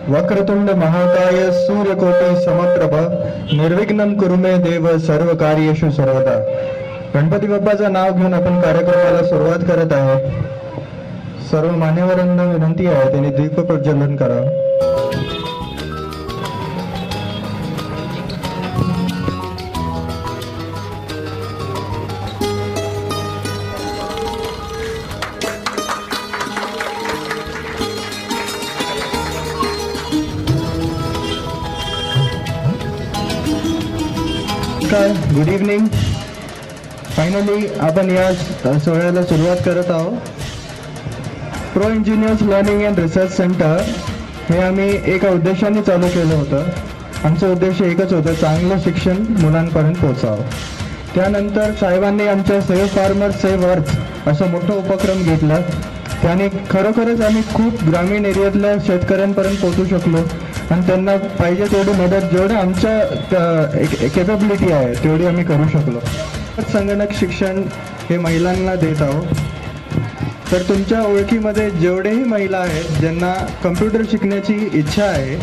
वक्रतुंड महाकाय सूर्यकोटि समप्रभ निर्विघ्नं कुरु मे देव सर्व कार्येषु सर्वदा. गणपती बाप्पाचं नाव घेऊन आपण कार्यक्रमाला सुरुवात करत आहे. सर्व मान्यवरांना विनंती आहे त्यांनी दीप प्रज्वलन करावं. Good evening. फायनली आपण या सोहळ्याला सुरुवात करत आहोत. Pro engineers learning and research centre हे आम्ही एका उद्देशाने चालू केलं होतं. आमचं उद्देश एकच होतं, चांगलं शिक्षण मुलांपर्यंत पोहोचावं. त्यानंतर साहेबांनी आमच्या सेव्ह फार्मर सेव्ह अर्थ असं मोठं उपक्रम घेतला. त्याने खरोखरच आम्ही खूप ग्रामीण एरियातल्या शेतकऱ्यांपर्यंत पोहोचू शकलो आणि त्यांना पाहिजे तेवढी मदत, जेवढं आमच्या कॅपेबिलिटी आहे तेवढी आम्ही करू शकलो. संगणक शिक्षण हे महिलांना देत आहोत. तर तुमच्या ओळखीमध्ये जेवढेही महिला आहेत ज्यांना कम्प्युटर शिकण्याची इच्छा आहे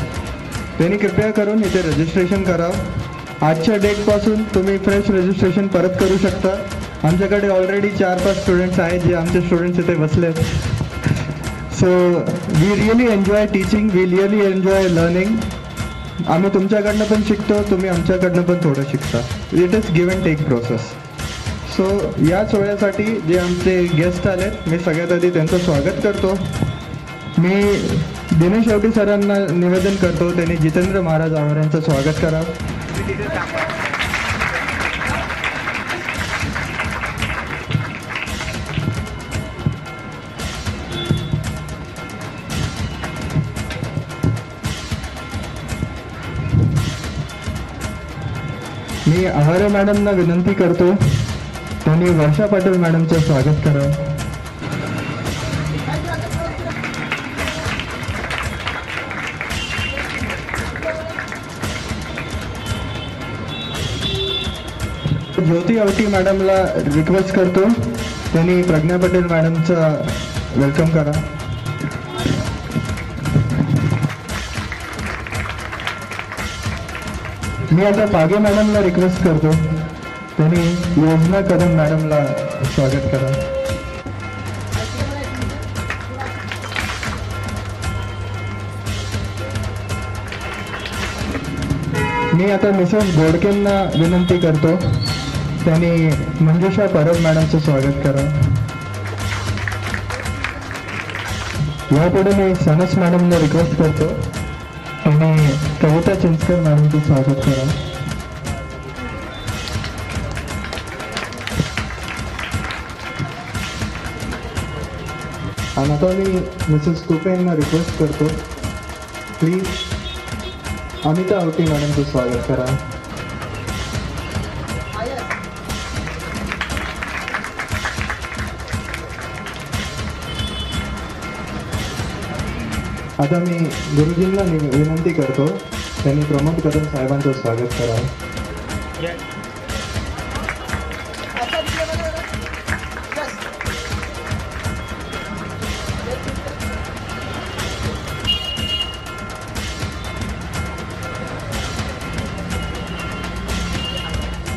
त्यांनी कृपया करून इथे रजिस्ट्रेशन करावं. आजच्या डेटपासून तुम्ही फ्रेश रजिस्ट्रेशन परत करू शकता. आमच्याकडे ऑलरेडी 4-5 स्टुडंट्स आहेत जे आमचे स्टुडंट्स इथे बसलेत. So we really enjoy teaching, we really enjoy learning. आम्ही तुमच्याकडनं पण शिकतो, तुम्ही आमच्याकडनं पण थोडं शिकता. It is give and take process. So या सोहळ्यासाठी जे आमचे गेस्ट आलेत मी सगळ्यात आधी त्यांचं स्वागत करतो. मी दिनेश शेवटी सरांना निवेदन करतो त्यांनी जितेंद्र महाराज आव्हाड यांचं स्वागत करावं. मी आहारे मॅडमना विनंती करतो त्यांनी वर्षा पाटील मॅडमचं स्वागत करावं. ज्योती आवटी मॅडमला रिक्वेस्ट करतो त्यांनी प्रज्ञा पटेल मॅडमचा वेलकम करा. मी आता पागे मॅडमला रिक्वेस्ट करतो त्यांनी योजना कदम मॅडमला स्वागत करा. मी आता मिसेस गोडकेंना विनंती करतो त्यांनी मंजुषा परब मॅडमचं स्वागत करा. यापुढे मी सनस मॅडमला रिक्वेस्ट करतो त्यांनी कविता चिंचकर मॅडमचं स्वागत करा. आणि आता मी मिसेस तुपे यांना रिक्वेस्ट करतो प्लीज अमिता आवटी मॅडमचं स्वागत करा. आता मी गुरुजींना विनंती करतो त्यांनी प्रमोद कदम साहेबांचं स्वागत करावं.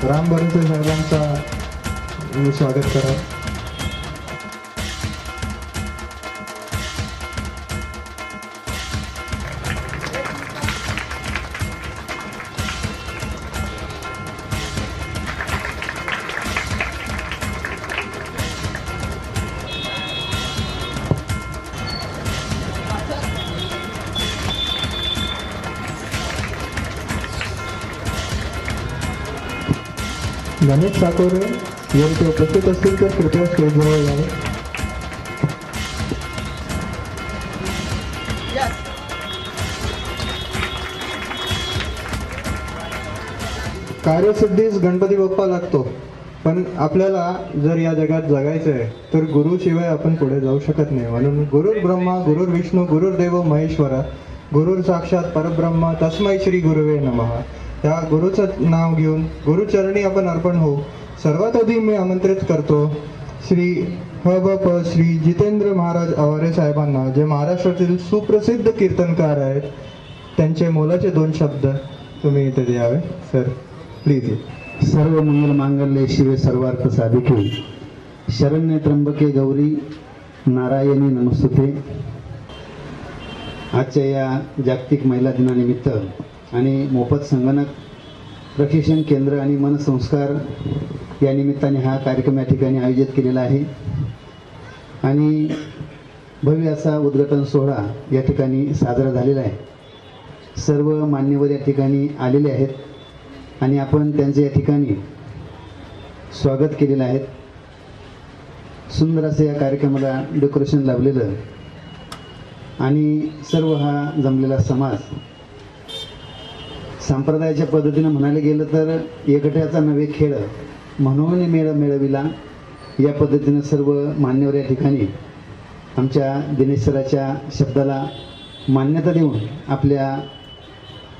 राम बरसे साहेबांचा स्वागत करा. गणेश साकोरे यांचे उपस्थित असतील तर कृपया स्टेजवर यावे. कार्यसिद्धीस गणपती बाप्पा लागतो, पण आपल्याला जर या जगात जगायचं आहे तर गुरुशिवाय आपण पुढे जाऊ शकत नाही. म्हणून गुरुर् ब्रह्मा गुरुर्विष्णू गुरुर्देव महेश्वरा गुरुर साक्षात परब्रह्म तस्मै श्री गुरुवे नमः. त्या गुरुचं नाव घेऊन गुरुचरणी आपण अर्पण होऊ. सर्वात आधी मी आमंत्रित करतो श्री ह.ब.प. श्री जितेंद्र महाराज आव्हाड साहेबांना, जे महाराष्ट्रातील सुप्रसिद्ध कीर्तनकार आहेत. त्यांचे मोलाचे 2 शब्द तुम्ही इथे द्यावे. Sir please. सर्व मंगल मांगल्ये शिवे सर्वार्थ साधिके शरण्य त्र्यंबके गौरी नारायणी नमस्तुते. आजच्या या जागतिक महिला दिनानिमित्त आणि मोफत संगणक प्रशिक्षण केंद्र आणि मनसंस्कार या निमित्ताने हा कार्यक्रम या ठिकाणी आयोजित केलेला आहे आणि भव्य असा उद्घाटन सोहळा या ठिकाणी साजरा झालेला आहे. सर्व मान्यवर या ठिकाणी आलेले आहेत आणि आपण त्यांचे या ठिकाणी स्वागत केलेलं आहे. सुंदर असं या कार्यक्रमाला डेकोरेशन लावलेलं आणि सर्व हा जमलेला समाज संप्रदायाच्या पद्धतीनं म्हणायला गेलं तर एकट्याचा नव्हे खेळ म्हणून मेळ मेळविला या पद्धतीनं सर्व मान्यवर या ठिकाणी आमच्या दिनेश सराच्या शब्दाला मान्यता देऊन आपल्या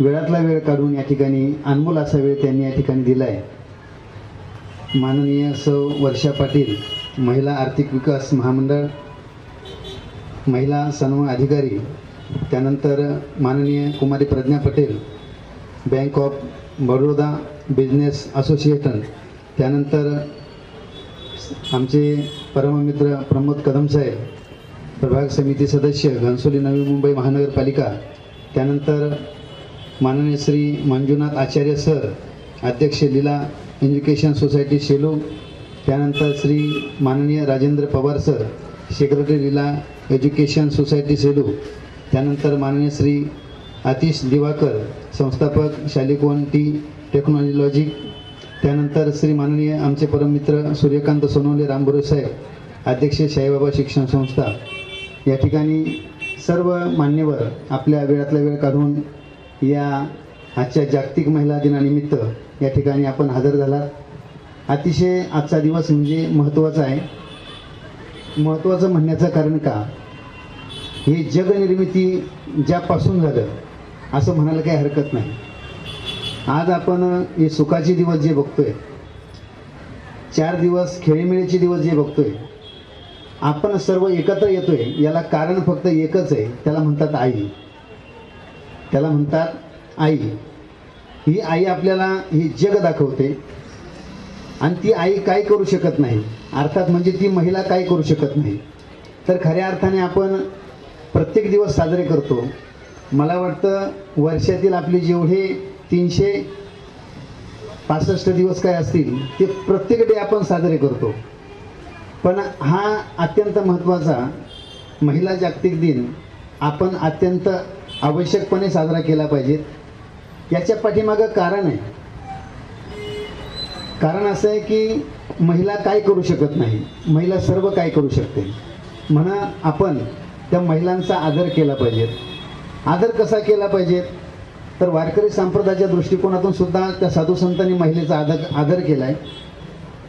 वेळातला वेळ काढून या ठिकाणी अनमोल असा वेळ त्यांनी या ठिकाणी दिला आहे. माननीय सौ वर्षा पाटील, महिला आर्थिक विकास महामंडळ, महिला सन्मान अधिकारी, त्यानंतर माननीय कुमारी Pragya Patel, bank of Baroda business association, त्यानंतर आमचे परममित्र प्रमोद कदम साहेब, प्रभाग समिती सदस्य घनसोली नवी मुंबई महानगरपालिका, त्यानंतर माननीय श्री मंजुनाथ आचार्य सर, अध्यक्ष लीला एज्युकेशन सोसायटी शेलू, त्यानंतर श्री माननीय राजेंद्र पवार सर, सेक्रेटरी लीला एज्युकेशन सोसायटी सेलू, त्यानंतर माननीय श्री आतिश दिवाकर, संस्थापक शालिकोन टी टेक्नॉलॉजी, त्यानंतर श्री माननीय आमचे परममित्र सूर्यकांत सोनवणे रामबुरे साहेब, अध्यक्ष साईबाबा शिक्षण संस्था. या ठिकाणी सर्व मान्यवर आपल्या वेळातला वेळ काढून या आजच्या जागतिक महिला दिनानिमित्त या ठिकाणी आपण हजर झालात. अतिशय आजचा दिवस म्हणजे महत्त्वाचा आहे. महत्त्वाचं म्हणण्याचं कारण का, हे जगनिर्मिती ज्यापासून झालं असं म्हणायला काही हरकत नाही. आज आपण हे सुखाचे दिवस जे बघतोय, 4 दिवस खेळीमेळीचे दिवस जे बघतोय, आपण सर्व एकत्र येतोय, याला कारण फक्त एकच आहे. त्याला म्हणतात आई. त्याला म्हणतात आई. ही आई आपल्याला ही जग दाखवते आणि ती आई काय करू शकत नाही, अर्थात म्हणजे ती महिला काय करू शकत नाही. तर खऱ्या अर्थाने आपण प्रत्येक दिवस साजरे करतो. मला वाटतं वर्षातील आपले जेवढे 365 दिवस काय असतील ते प्रत्येक डे आपण साजरे करतो. पण हा अत्यंत महत्त्वाचा महिला जागतिक दिन आपण अत्यंत आवश्यकपणे साजरा केला पाहिजे. याच्या पाठीमागं कारण आहे. कारण असं आहे की महिला काय करू शकत नाही, महिला सर्व काय करू शकते. म्हणा आपण त्या महिलांचा आदर केला पाहिजे. आदर कसा केला पाहिजे तर वारकरी संप्रदायाच्या दृष्टिकोनातून सुद्धा त्या साधू संतांनी महिलेचा आदर केला आहे.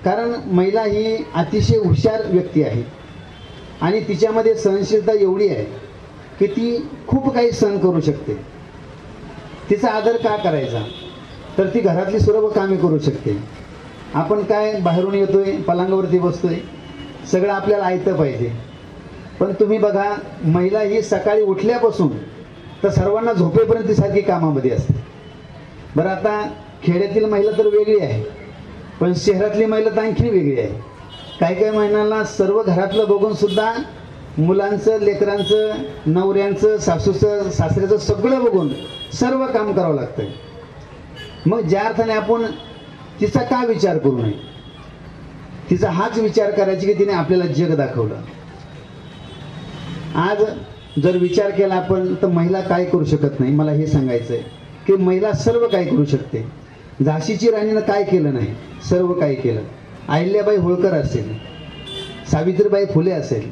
कारण महिला ही अतिशय हुशार व्यक्ती आहे आणि तिच्यामध्ये सहनशीलता एवढी आहे की ती खूप काही सहन करू शकते. तिचा आदर का करायचा तर ती घरातली सर्व कामे करू शकते. आपण काय बाहेरून येतोय, पलंगावरती बसतोय, सगळं आपल्याला ऐकतं पाहिजे. पण तुम्ही बघा, महिला ही सकाळी उठल्यापासून तर सर्वांना झोपेपर्यंत सारखी कामामध्ये असते. बरं, आता खेड्यातील महिला तर वेगळी आहे, पण शहरातली महिला तर आणखी वेगळी आहे. काही काही महिलांना सर्व घरातलं बघून सुद्धा मुलांचं, लेकरांचं, नवऱ्यांचं, सासूचं, सासऱ्याचं सगळं बघून सर्व काम करावं लागतं. मग ज्या अर्थाने आपण तिचा का विचार करू नये, तिचा हाच विचार करायची की तिने आपल्याला जग दाखवलं. आज जर विचार केला आपण तर महिला काय करू शकत नाही. मला हे सांगायचं आहे की महिला सर्व काय करू शकते. झाशीची राणीनं काय केलं नाही, सर्व काय केलं. अहिल्याबाई होळकर असेल, सावित्रीबाई फुले असेल.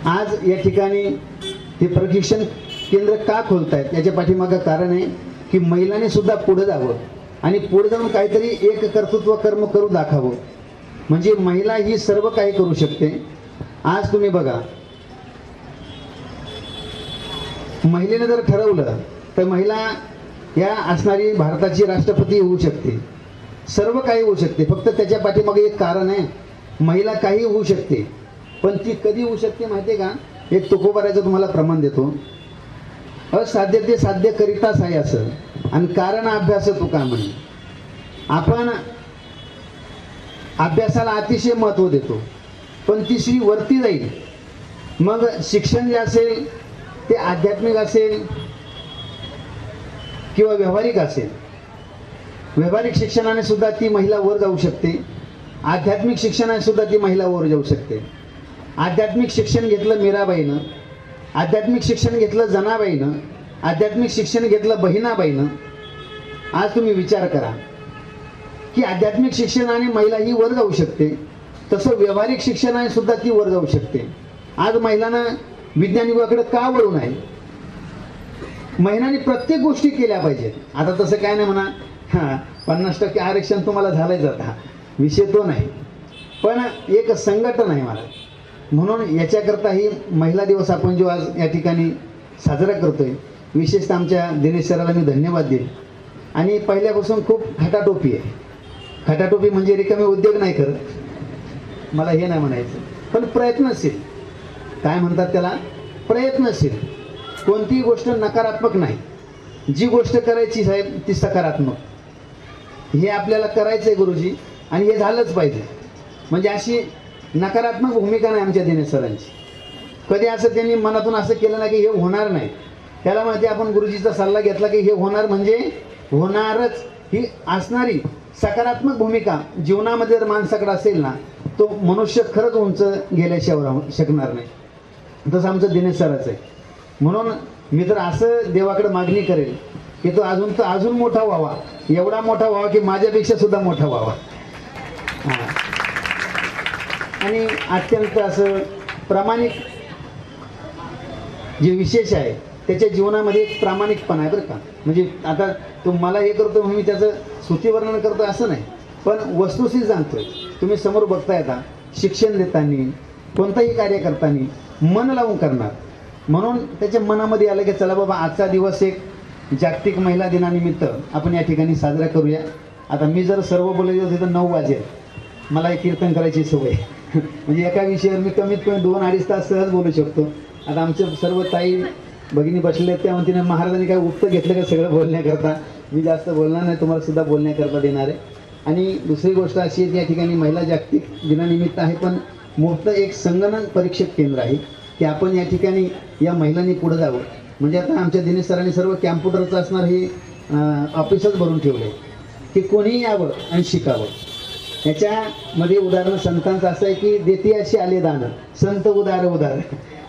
आज या ठिकाणी हे प्रशिक्षण केंद्र का खोलतायत याच्या पाठीमागं कारण आहे की महिलांनी सुद्धा पुढे जावं आणि पुढे जाऊन काहीतरी एक कर्तृत्व कर्म करून दाखवावं. म्हणजे महिला ही सर्व काही करू शकते. आज तुम्ही बघा, महिलेने जर ठरवलं तर महिला या असणारी भारताची राष्ट्रपती होऊ शकते. सर्व काही होऊ शकते. फक्त त्याच्या पाठीमागे एक कारण आहे, महिला काही होऊ शकते. पण ती कधी होऊ शकते माहिती आहे का? एक तुकोबाराचं तुम्हाला प्रमाण देतो. असाध्य ते साध्य करीताच आहे असं, आणि कारण अभ्यास तू का म्हणे. आपण अभ्यासाला अतिशय महत्त्व देतो, पण ती श्री वरती जाईल. मग शिक्षण जे असेल ते आध्यात्मिक असेल किंवा व्यावहारिक असेल. व्यावहारिक शिक्षणाने सुद्धा ती महिला वर जाऊ शकते, आध्यात्मिक शिक्षणाने सुद्धा ती महिला वर जाऊ शकते. आध्यात्मिक शिक्षण घेतलं मीराबाईनं, आध्यात्मिक शिक्षण घेतलं जनाबाईनं, आध्यात्मिक शिक्षण घेतलं बहिणाबाईनं. आज तुम्ही विचार करा की आध्यात्मिक शिक्षणाने महिला ही वर जाऊ शकते, तसं व्यावहारिक शिक्षणाने सुद्धा ती वर जाऊ शकते. आज महिलांना विज्ञान युगाकडे का वळू नये. महिलांनी प्रत्येक गोष्टी केल्या पाहिजेत. आता तसं काय नाही म्हणा, हां 50% आरक्षण तुम्हाला झालंय जाता, विषय तो नाही, पण एक संघटन आहे मला. म्हणून याच्याकरता ही महिला दिवस आपण जो आज या ठिकाणी साजरा करतोय, विशेषतः आमच्या दिनेश सराला मी धन्यवाद देईन. आणि पहिल्यापासून खूप खटाटोपी आहे. खटाटोपी म्हणजे रिकामे उद्योग नाही करत, मला हे नाही म्हणायचं, पण प्रयत्नशील. काय म्हणतात त्याला, प्रयत्नशील. कोणतीही गोष्ट नकारात्मक नाही, जी गोष्ट करायची साहेब ती सकारात्मक. हे आपल्याला करायचं आहे गुरुजी, आणि हे झालंच पाहिजे. म्हणजे अशी नकारात्मक भूमिका नाही आमच्या दिनेश सरांची. कधी असं त्यांनी मनातून असं केलं नाही की हे होणार नाही. त्याला माहिती आपण गुरुजीचा सल्ला घेतला की हे होणार म्हणजे होणारच. ही असणारी सकारात्मक भूमिका जीवनामध्ये जर माणसाकडे असेल ना, तो मनुष्य खरंच उंच गेल्याशिवाय राहू शकणार नाही. तसं आमचं दिनेश सराचं आहे. म्हणून मी तर असं देवाकडे मागणी करेल की तो अजून मोठा व्हावा, एवढा मोठा व्हावा की माझ्यापेक्षा सुद्धा मोठा व्हावा. हां, आणि अत्यंत असं प्रामाणिक जे विशेष आहे त्याच्या जीवनामध्ये एक प्रामाणिकपणा आहे बरं का. म्हणजे आता तो मला हे करतो म्हणून मी त्याचं स्तुतीवर्णन करतो असं नाही, पण वस्तुस्थिती सांगतोय. तुम्ही समोर बघताय आता शिक्षण देताना, कोणतंही कार्य करताना मन लावून करणार. म्हणून त्याच्या मनामध्ये आलं की चला बाबा, आजचा दिवस एक जागतिक महिला दिनानिमित्त आपण या ठिकाणी साजरा करूया. आता मी जर सर्व बोलायचं होते तर 9 वाजेल. मला एक कीर्तन करायची सवय म्हणजे एका विषयावर मी कमीत कमी 2-2.5 तास सहज बोलू शकतो. आता आमचे सर्व ताई भगिनी बसले आहेत, त्या म्हणतीने महाराजांनी काय उक्त घेतलं का सगळं बोलण्याकरता. मी जास्त बोलणार नाही, तुम्हाला सुद्धा बोलण्याकरता देणार आहे. आणि दुसरी गोष्ट अशी आहे की या ठिकाणी महिला जागतिक दिनानिमित्त आहे, पण मोठं एक संगणक परीक्षक केंद्र आहे की आपण या ठिकाणी या महिलांनी पुढे जावं. म्हणजे आता आमच्या दिनेश सरांनी सर्व कॅम्प्युटरचं असणार हे ऑफिसच भरून ठेवलं आहे की कोणीही यावं आणि शिकावं. याच्यामध्ये उदाहरण संतांचं असं आहे की देती अशी आले दान, संत उदार उदार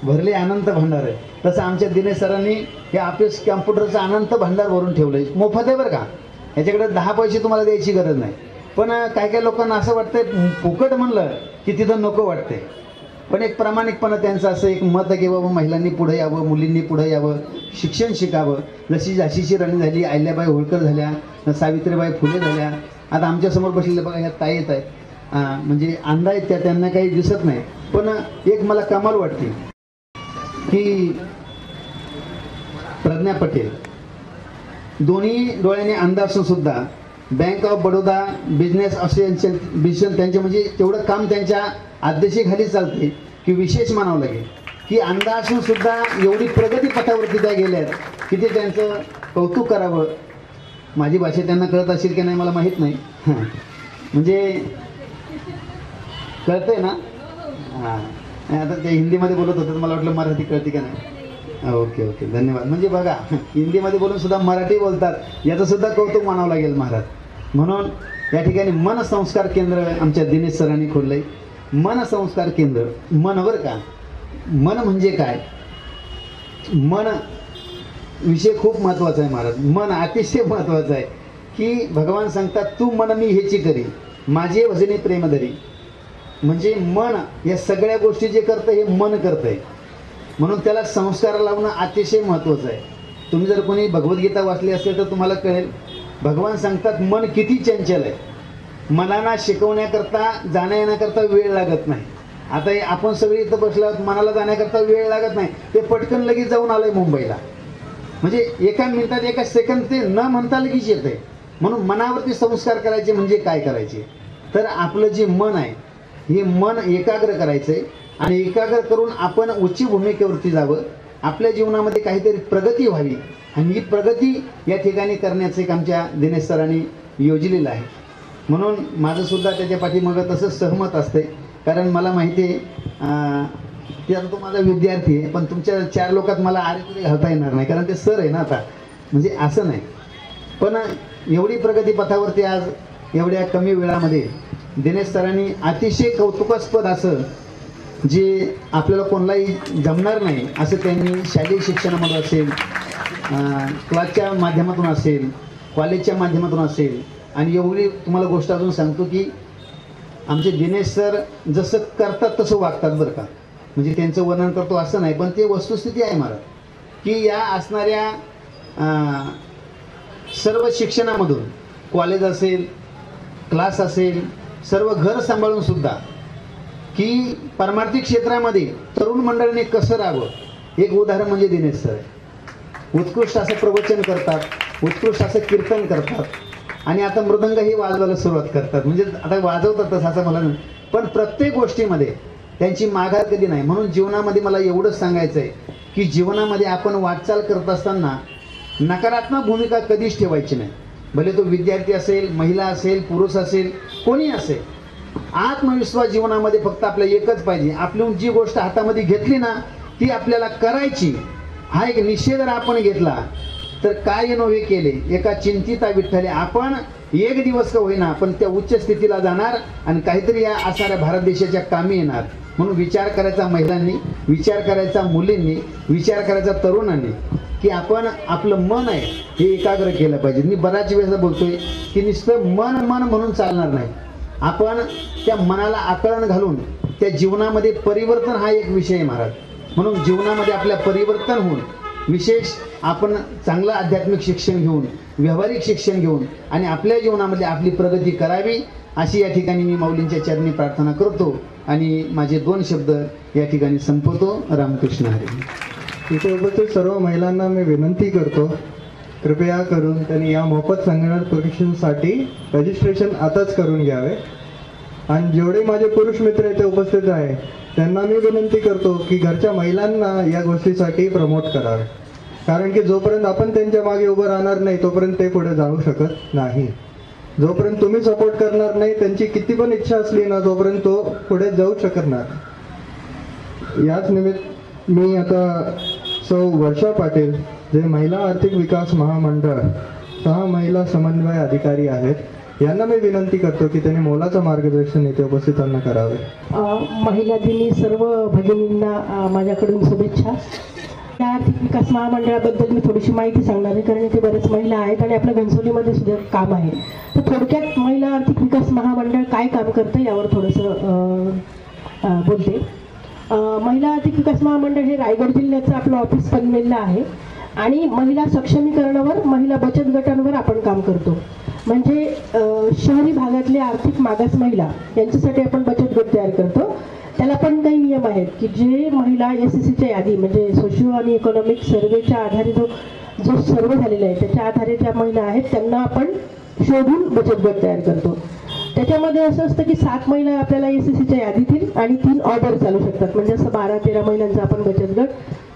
भरले अनंत भांडार आहे. तसं आमच्या दिनेश सरांनी हे ऑफिस कॅम्प्युटरचं अनंत भांडार भरून ठेवलं आहे. मोफत आहे बरं का, याच्याकडे 10 पैसे तुम्हाला द्यायची गरज नाही. पण काय लोकांना असं वाटतंय फुकट म्हणलं की तिथं नको वाटतंय. पण एक प्रामाणिकपणा त्यांचं असं एक मत आहे की बाबा महिलांनी पुढे यावं, मुलींनी पुढे यावं, शिक्षण शिकावं. जशी झाशीची राणी झाली, अहिल्याबाई होळकर झाल्या, सावित्रीबाई फुले झाल्या. आता आमच्यासमोर बसलेल्या बघा ह्या ताई येत आहेत, म्हणजे अंधा आहेत त्या, त्यांना काही दिसत नाही. पण एक मला कमाल वाटते की प्रज्ञा पटेल दोन्ही डोळ्याने अंधा असून सुद्धा bank of Baroda business association त्यांचे म्हणजे तेवढं काम त्यांच्या अध्यक्षतेखाली चालते की विशेष मानावं लागेल की अंधा असून सुद्धा एवढी प्रगती पथावरती त्या गेल्या आहेत की ते त्यांचं कौतुक करावं. माझी भाषा त्यांना कळत असेल की नाही मला माहीत नाही, म्हणजे कळतंय ना. हां, आता ते हिंदीमध्ये बोलत होते, मला वाटलं मराठी कळते का नाही. ओके ओके, धन्यवाद. म्हणजे बघा, हिंदीमध्ये बोलून सुद्धा मराठी बोलतात, याचं सुद्धा कौतुक मानावं लागेल महाराज. म्हणून या ठिकाणी मन संस्कार केंद्र आमच्या दिनेश सरांनी खोललं आहे. मन संस्कार केंद्र, मन बरं का. मन म्हणजे काय, मन विषय खूप महत्त्वाचा आहे महाराज. मन अतिशय महत्त्वाचं आहे की भगवान सांगतात तू मन मी ह्याची करी, माझे भजने प्रेम धरी. म्हणजे मन या सगळ्या गोष्टी जे करतं हे मन करतं आहे. म्हणून त्याला संस्कार लावणं अतिशय महत्त्वाचं आहे. तुम्ही जर कोणी भगवद्गीता वाचली असेल तर तुम्हाला कळेल, भगवान सांगतात मन किती चंचल आहे. मनाला शिकवण्याकरता जाण्या येण्याकरता वेळ लागत नाही. आता आपण सगळे इथं बसल्यावर मनाला जाण्याकरता वेळ लागत नाही, ते पटकन लगेच जाऊन आलंय मुंबईला. म्हणजे एका मिनिटात एका सेकंद ते न म्हणता लगेच येत आहे. म्हणून मनावरती संस्कार करायचे म्हणजे काय करायचे, तर आपलं जे मन आहे हे मन एकाग्र करायचं आहे आणि एकाग्र करून आपण उच्च भूमिकेवरती जावं. आपल्या जीवनामध्ये काहीतरी प्रगती व्हावी आणि ही प्रगती या ठिकाणी करण्याचं एक आमच्या दिनेश सरांनी योजलेलं आहे. म्हणून माझंसुद्धा त्याच्या पाठीमागं तसंच सहमत असते. कारण मला माहिती आहे की आता तो माझा विद्यार्थी आहे, पण तुमच्या 4 लोकात मला आरे तुरे घालता येणार नाही, कारण ते सर आहे ना आता, म्हणजे असं नाही. पण एवढी प्रगतीपथावरती आज एवढ्या कमी वेळामध्ये दिनेश सरांनी अतिशय कौतुकास्पद असं जे आपल्याला कोणालाही जमणार नाही असं त्यांनी शालेय शिक्षणामध्ये असेल, क्लासच्या माध्यमातून असेल, कॉलेजच्या माध्यमातून असेल. आणि एवढी तुम्हाला गोष्ट अजून सांगतो की आमचे दिनेश सर जसं करतात तसं वागतात बरं का. म्हणजे त्यांचं वर्णन करतो असं नाही, पण ते वस्तुस्थिती आहे मला की या असणाऱ्या सर्व शिक्षणामधून, कॉलेज असेल, क्लास असेल, सर्व घर सांभाळून सुद्धा की परमार्थिक क्षेत्रामध्ये तरुण मंडळीने कसं राहावं एक उदाहरण म्हणजे दिनेश सर आहे. उत्कृष्ट असं प्रवचन करतात, उत्कृष्ट असं कीर्तन करतात आणि आता मृदंगही वाजवायला सुरुवात करतात. म्हणजे आता वाजवतातच असं मला नाही, पण प्रत्येक गोष्टीमध्ये त्यांची माघार कधी नाही. म्हणून जीवनामध्ये मला एवढंच सांगायचं आहे की जीवनामध्ये आपण वाटचाल करत असताना नकारात्मक भूमिका कधीच ठेवायची नाही. भले तो विद्यार्थी असेल, महिला असेल, पुरुष असेल, कोणी असेल. आत्मविश्वास जीवनामध्ये फक्त आपल्या एकच पाहिजे, आपली जी गोष्ट हातामध्ये घेतली ना ती आपल्याला करायची. हा एक निश्चय जर आपण घेतला तर काय नव्हे केले एका चिंतिता विठ्ठले. आपण एक दिवस का होईना पण त्या उच्च स्थितीला जाणार आणि काहीतरी या असणाऱ्या भारत देशाच्या कामी येणार. म्हणून विचार करायचा महिलांनी, विचार करायचा मुलींनी, विचार करायचा तरुणांनी की आपण आपलं मन आहे हे एकाग्र केलं पाहिजे. मी बऱ्याच वेळेस बोलतोय की नुसतं मन मन म्हणून चालणार नाही. आपण त्या मनाला आकलन घालून त्या जीवनामध्ये परिवर्तन हा एक विषय आहे महाराज. म्हणून जीवनामध्ये आपल्या परिवर्तन होऊन विशेष आपण चांगलं आध्यात्मिक शिक्षण घेऊन, व्यावहारिक शिक्षण घेऊन आणि आपल्या जीवनामध्ये आपली प्रगती करावी अशी या ठिकाणी मी माऊलींच्या चरणी प्रार्थना करतो आणि माझे 2 शब्द या ठिकाणी संपवतो. रामकृष्ण हरी. इथे उपस्थित सर्व महिलांना मी विनंती करतो, कृपया करून त्यांनी या मोफत संगणक परीक्षेसाठी रजिस्ट्रेशन आताच करून घ्यावे. आणि जेवढे माझे पुरुष मित्र इथे उपस्थित आहे त्यांना मी विनंती करतो की घरच्या महिलांना या गोष्टीसाठी प्रमोट करावे. कारण की जोपर्यंत आपण त्यांच्या मागे उभं राहणार नाही तोपर्यंत ते पुढे जाऊ शकत नाही. जोपर्यंत तुम्ही सपोर्ट करणार नाही, त्यांची किती पण इच्छा असली ना, तोपर्यंत तो पुढे जाऊ शकत नाही. याच निमित्त मी आता सौ वर्षा पाटील जे महिला आर्थिक विकास महामंडळ 6 महिला समन्वय अधिकारी आहेत यांना मी विनंती करतो की त्यांनी मोलाचं मार्गदर्शन इथे उपस्थितांना करावे. महिला दिनी सर्व भगिनींना माझ्याकडून शुभेच्छा. या आर्थिक विकास महामंडळाबद्दल मी थोडीशी माहिती सांगणार आहे, कारण इथे बरेच महिला आहेत आणि आपल्या घनसोलीमध्ये सुद्धा काम आहे. तर थोडक्यात महिला आर्थिक विकास महामंडळ काय काम करतं यावर थोडंसं बोलते. महिला आर्थिक विकास महामंडळ हे रायगड जिल्ह्याचं आपलं ऑफिस बनलेलं आहे आणि महिला सक्षमीकरणावर, महिला बचत गटांवर आपण काम करतो. म्हणजे शहरी भागातले आर्थिक मागास महिला यांच्यासाठी आपण बचत गट तयार करतो. त्याला पण काही नियम आहेत की जे महिला SECच्या यादी म्हणजे सोशिओ आणि इकॉनॉमिक सर्वेच्या आधारे जो सर्वे झालेला आहे त्याच्या आधारे ज्या महिला आहेत त्यांना आपण शोधून बचत गट तयार करतो. त्याच्यामध्ये असं असतं की 7 महिला आपल्याला SECच्या यादीतील आणि 3 ऑर्डर चालू शकतात. म्हणजे असं 12-13 महिलांचा आपण बचत गट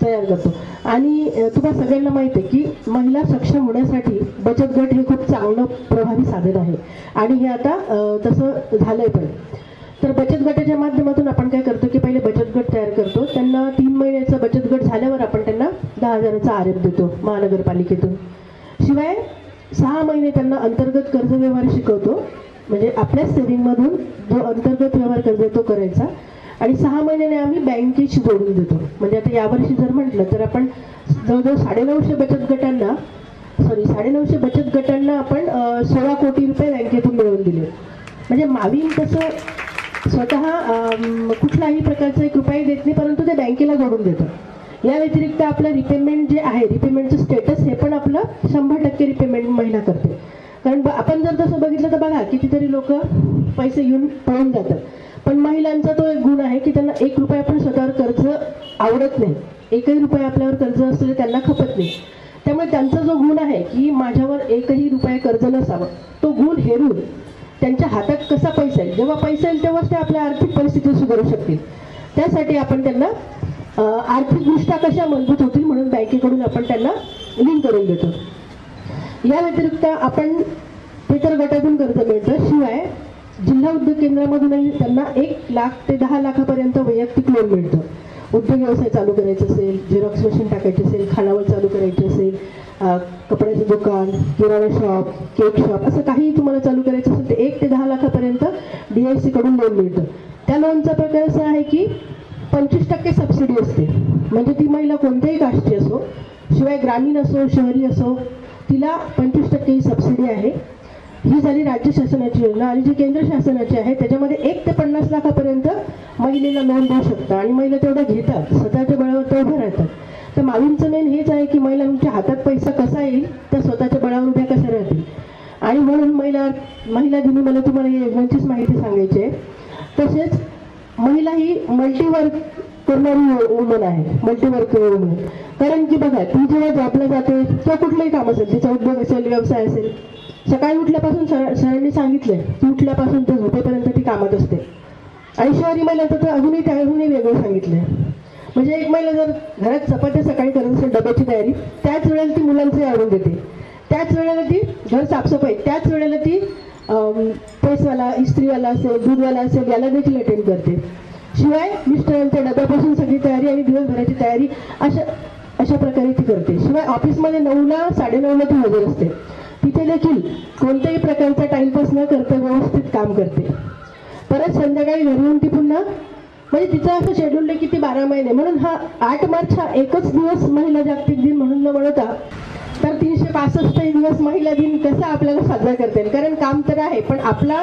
तयार करतो. आणि तुम्हाला सगळ्यांना माहिती आहे की महिला सक्षम होण्यासाठी बचत गट हे खूप चांगलं प्रभावी साधन आहे आणि हे आता तसं झालंय पण. तर बचत गटाच्या माध्यमातून आपण काय करतो की पहिले बचत गट तयार करतो. त्यांना 3 महिन्याचा बचत गट झाल्यावर आपण त्यांना 10,000चा आरेप देतो महानगरपालिकेतून. शिवाय 6 महिने त्यांना अंतर्गत कर्ज व्यवहार शिकवतो. म्हणजे आपल्याच सेव्हिंगमधून जो अंतर्गत व्यवहार कर्ज तो करायचा आणि 6 महिन्याने आम्ही बँकेशी जोडून देतो. म्हणजे आता यावर्षी जर म्हटलं तर आपण जवळजवळ 950 बचत गटांना आपण 16 कोटी रुपये बँकेतून मिळवून दिले. म्हणजे मावीन तसं स्वतः कुठलाही प्रकारचा 1 रुपया देत नाही, परंतु ते बँकेला जोडून देतं. या व्यतिरिक्त आपलं रिपेमेंट जे आहे, रिपेमेंटचं स्टेटस हे पण आपलं 100% रिपेमेंट महिला करते. कारण आपण जर तसं बघितलं तर बघा कितीतरी लोक पैसे घेऊन पळून जातात, पण महिलांचा तो एक गुण आहे की त्यांना 1 रुपया पण स्वतःवर कर्ज आवडत नाही. 1ही रुपया आपल्यावर कर्ज असतं त्यांना खपत नाही. त्यामुळे त्यांचा जो गुण आहे की माझ्यावर 1ही रुपया कर्ज नसावं, तो गुण हेरून त्यांच्या हातात कसा पैसा येईल, जेव्हा पैसा येईल तेव्हाच ते आपल्या आर्थिक परिस्थिती सुधारू शकतील. त्यासाठी आपण त्यांना आर्थिकदृष्ट्या कशा मजबूत होतील म्हणून बँकेकडून आपण त्यांना लिंक करून देतो. या व्यतिरिक्त आपण ते तर गटातून कर्ज मिळतं, शिवाय जिल्हा उद्योग केंद्रामधूनही त्यांना 1 लाख ते 10 लाखापर्यंत वैयक्तिक लोन मिळतं. उद्योग व्यवसाय चालू करायचं असेल, झेरॉक्स मशीन टाकायची असेल, खानावळ चालू करायची असेल, कपड्याचं दुकान, किराणा शॉप, केक शॉप, असं काहीही तुम्हाला चालू करायचं असेल तर 1 ते 10 लाखापर्यंत DIC कडून लोन मिळतं. त्या लोनचा प्रकार असा आहे की 25% सबसिडी असते. म्हणजे ती महिला कोणत्याही कास्टची असो, शिवाय ग्रामीण असो शहरी असो, तिला 25% ही सबसिडी आहे. ही झाली राज्य शासनाची योजना. आणि जी केंद्र शासनाची आहे त्याच्यामध्ये 1 ते 50 लाखापर्यंत महिलेला लोन देऊ शकतात आणि महिला तेवढं घेतात, स्वतःच्या बळावर ते उभं राहतात. तर मावींचं मेन हेच आहे की महिलांच्या हातात पैसा कसा येईल, त्या स्वतःच्या बळावर उभ्या कशा राहतील. आणि म्हणून महिला दिनी मला तुम्हाला या योजनेचीच माहिती सांगायची आहे. तसेच महिला ही मल्टीवर्क करणारी वुमन आहे, मल्टीवर्क वुमन. कारण की बघा, ती जेव्हा जॉबला जाते किंवा कुठलंही काम असेल, तिचा उद्योग असेल, व्यवसाय असेल, सकाळी उठल्यापासून सरांनी सांगितलंय की उठल्यापासून ते झोपेपर्यंत ती कामात असते. आणि शहरी महिला तर अजूनही वेगळं सांगितलंय. म्हणजे एक महिला जर घरात चपात्या सकाळी करत असेल, डब्याची तयारी, त्याच वेळेला ती मुलांचे आवडून देते, त्याच वेळेला ती घर साफसफाई, त्याच वेळेला ती प्रेसवाला, इस्त्रीवाला असेल, दूधवाला असेल, याला देखील अटेंड करते. शिवाय मिस्टरांच्या डब्यापासून सगळी तयारी आणि दिवसभराची तयारी अशा प्रकारे ती करते. शिवाय ऑफिसमध्ये 9ला 9:30ला ती हजर असते. तिथे देखील कोणत्याही प्रकारचा टाइमपास न करता व्यवस्थित काम करते. परत संध्याकाळी घरी येऊन ती पुन्हा, म्हणजे तिचं असं शेड्यूल आहे की ती 12 महिने. म्हणून हा 8 मार्च हा एकच दिवस महिला जागतिक दिन म्हणून न म्हणता तर 365 दिवस महिला दिन कसा आपल्याला साजरा करता येईल. कारण काम तर आहे, पण आपला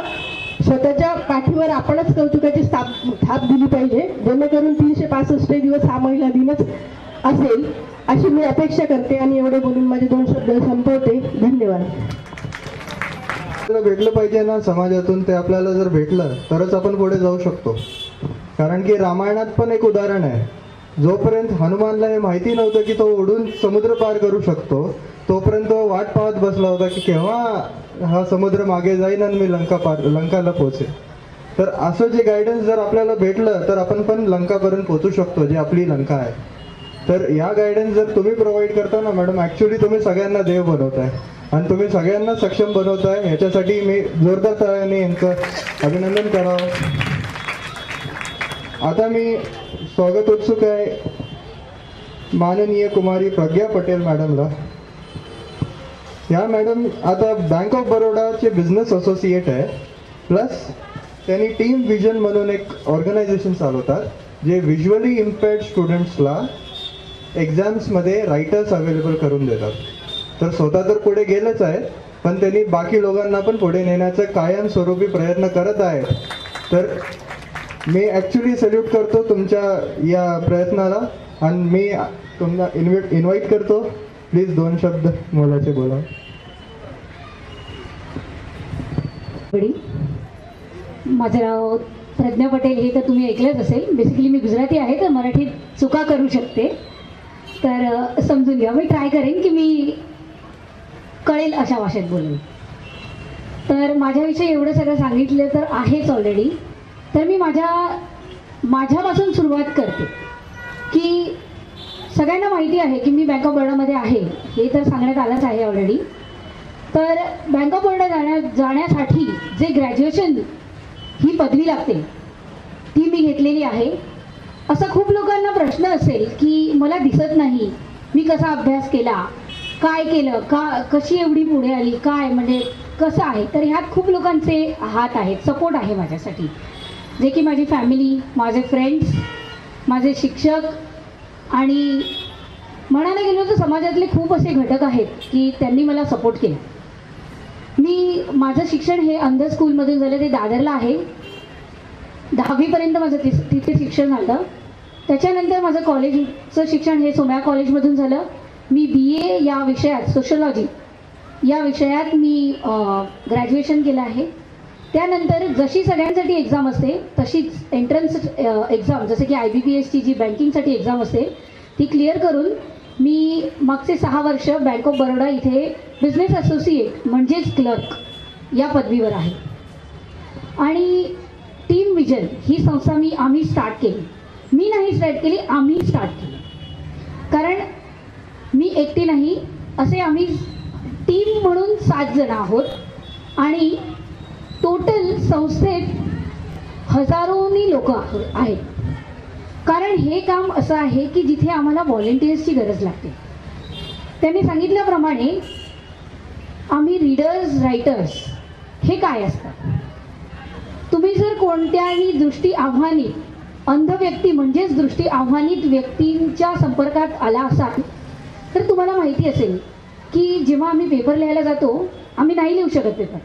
स्वतःच्या पाठीवर आपणच कौतुकाची थाप दिली पाहिजे, जेणेकरून 365 दिवस हा महिला दिनच असेल अशी मी अपेक्षा करते. आणि एवढे बोलून माझे 2 शब्द संपवते. धन्यवाद. भेटलं पाहिजे ना समाजातून, ते आपल्याला जर भेटलं तरच आपण पुढे जाऊ शकतो. कारण की रामायणात पण एक उदाहरण आहे, जोपर्यंत हनुमानला हे माहिती नव्हतं की तो उडून समुद्र पार करू शकतो, तोपर्यंत तो वाट पाहत बसला होता की केव्हा हा समुद्र मागे जाईल आणि मी लंकाला पोहोचेल. तर असं जे गायडन्स जर आपल्याला भेटलं तर आपण पण लंकापर्यंत पोहोचू शकतो, जी आपली लंका आहे. तर या गायडन्स जर तुम्ही प्रोव्हाइड करता ना मॅडम, ॲक्च्युली तुम्ही सगळ्यांना देव बनवताय आणि तुम्ही सगळ्यांना सक्षम बनवताय. ह्याच्यासाठी मी जोरदार टाळ्याने यांचं अभिनंदन करावं. आता मी स्वागत उत्सुक आहे माननीय कुमारी प्रज्ञा पटेल मॅडमला. या मॅडम आता बँक ऑफ बरोडाचे बिझनेस असोसिएट आहे, प्लस त्यांनी टीम विजन म्हणून एक ऑर्गनायझेशन चालवतात, जे व्हिज्युअली इम्पेअर्ड स्टुडंट्सला एक्झाम्समध्ये रायटर्स अवेलेबल करून देतात. तर स्वतः तर पुढे गेलंच आहे, पण त्यांनी बाकी लोकांना पण पुढे नेण्याचा कायमस्वरूपी प्रयत्न करत आहे. तर मी ॲक्च्युली सल्यूट करतो तुमच्या या प्रयत्नाला आणि मी तुम्हाला इन्व्हाइट करतो, प्लीज 2 शब्द मोलाचे बोला. माझं नाव प्रज्ञा पटेल, हे तर तुम्ही ऐकलंच असेल. बेसिकली मी गुजराती आहे, तर मराठीत चुका करू शकते, तर समजून घ्या. मी ट्राय करेन की मी कळेल अशा भाषेत बोलेन. तर माझ्याविषयी एवढं सगळं सांगितलं तर आहेच ऑलरेडी. तर मी माझ्यापासून सुरुवात करते की सगळ्यांना माहिती आहे की मी बँक ऑफ बरोडामध्ये आहे, हे तर सांगण्यात आलंच आहे ऑलरेडी. तर बँक ऑफ बरोडा जाण्यासाठी जे ग्रॅज्युएशन ही पदवी लागते ती मी घेतलेली आहे. असा खूप लोकांना प्रश्न असेल की मला दिसत नाही, मी कसा अभ्यास केला, काय केलं, कशी एवढी पुढे आली, काय म्हणजे कसं आहे. तर ह्यात खूप लोकांचे हात आहेत, सपोर्ट आहे माझ्यासाठी, जे की माझी फॅमिली, माझे फ्रेंड्स, माझे शिक्षक आणि म्हणायला गेलो तर समाजातले खूप असे घटक आहेत की त्यांनी मला सपोर्ट केला. माझं शिक्षण हे अंध स्कूलमधून झालं, ते दादरला आहे. 10वीपर्यंत माझं तिथे शिक्षण झालं. त्याच्यानंतर माझं कॉलेजचं शिक्षण हे सोमया कॉलेजमधून झालं. मी BA या विषयात, सोशोलॉजी या विषयात मी ग्रॅज्युएशन केलं आहे. त्यानंतर जशी सगळ्यांसाठी एक्झाम असते तशीच एंट्रन्स एक्झाम, जसं की IBPSची जी बँकिंगसाठी एक्झाम असते ती क्लिअर करून मी मागचे 6 वर्ष बँक ऑफ बरोडा इथे बिझनेस असोसिएट म्हणजेच क्लर्क या पदवीवर आहे. आणि टीम विजन ही संस्था आम्ही स्टार्ट केली. मी नाही स्टार्ट केली, आम्ही स्टार्ट केली. कारण मी एकटी नाही, असे आम्ही टीम म्हणून 7 जण आहोत आणि टोटल संस्थेत हजारोनी लोक आहेत. कारण हे काम असं आहे की जिथे आम्हाला व्हॉलेंटियर्सची गरज लागते. त्यांनी सांगितल्याप्रमाणे आम्ही रीडर्स रायटर्स हे काय असतात. तुम्ही जर कोणत्याही दृष्टी आव्हानित अंध व्यक्ती म्हणजेच दृष्टी आव्हानित व्यक्तींच्या संपर्कात आला असाल तर तुम्हाला माहिती असेल की जेव्हा आम्ही पेपर लिहायला जातो आम्ही नाही लिहू शकत पेपर.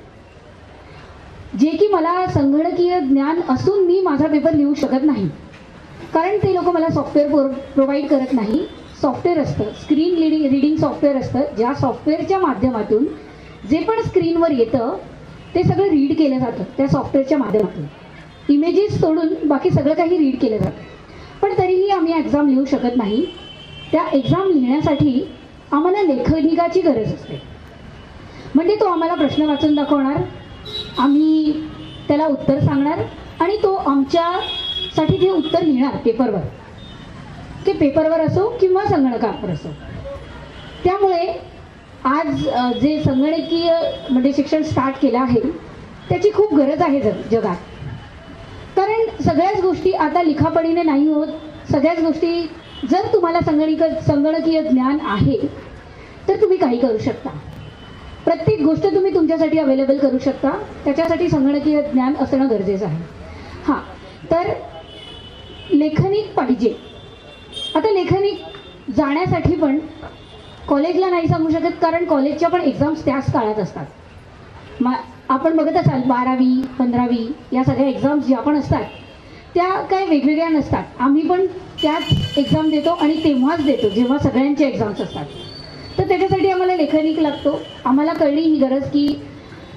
जे की मला संगणकीय ज्ञान असून मी माझा पेपर लिहू शकत नाही. कारण ते लोक मला सॉफ्टवेअर प्रोव्हाइड करत नाही. सॉफ्टवेअर असतं, स्क्रीन रीडिंग सॉफ्टवेअर असतं, ज्या सॉफ्टवेअरच्या माध्यमातून जे पण स्क्रीनवर येतं ते सगळं रीड केलं जातं त्या सॉफ्टवेअरच्या माध्यमातून. इमेजेस सोडून बाकी सगळं काही रीड केलं जातं. पण तरीही आम्ही एक्झाम लिहू शकत नाही. त्या एक्झाम लिहिण्यासाठी आम्हाला लेखनिकाची गरज असते. म्हणजे तो आम्हाला प्रश्न वाचून दाखवणार, आम्ही त्याला उत्तर सांगणार आणि तो आमच्यासाठी ते उत्तर लिहिणार पेपरवर, ते पेपरवर असो किंवा संगणकावर असो. त्यामुळे आज जे संगणकीय म्हणजे शिक्षण स्टार्ट केलं आहे त्याची खूप गरज आहे जगात. कारण सगळ्याच गोष्टी आता लिखापडीने नाही होत. सगळ्याच गोष्टी जर तुम्हाला संगणकीय ज्ञान आहे तर तुम्ही काही करू शकता. प्रत्येक गोष्ट तुम्ही तुमच्यासाठी अवेलेबल करू शकता. त्याच्यासाठी संगणकीय ज्ञान असणं गरजेचं आहे. हां, तर लेखनिक पाहिजे. आता लेखनिक जाण्यासाठी पण कॉलेजला नाही सांगू शकत, कारण कॉलेजच्या पण एक्झाम्स त्याच काळात असतात. आपण बघत असाल 12वी 15वी या सगळ्या एक्झाम्स ज्या पण असतात त्या काय वेगवेगळ्या नसतात. आम्ही पण त्याच एक्झाम देतो आणि तेव्हाच देतो जेव्हा सगळ्यांचे एक्झाम्स असतात. तर त्याच्यासाठी आम्हाला लेखनिक लागतो. आम्हाला कळली ही गरज की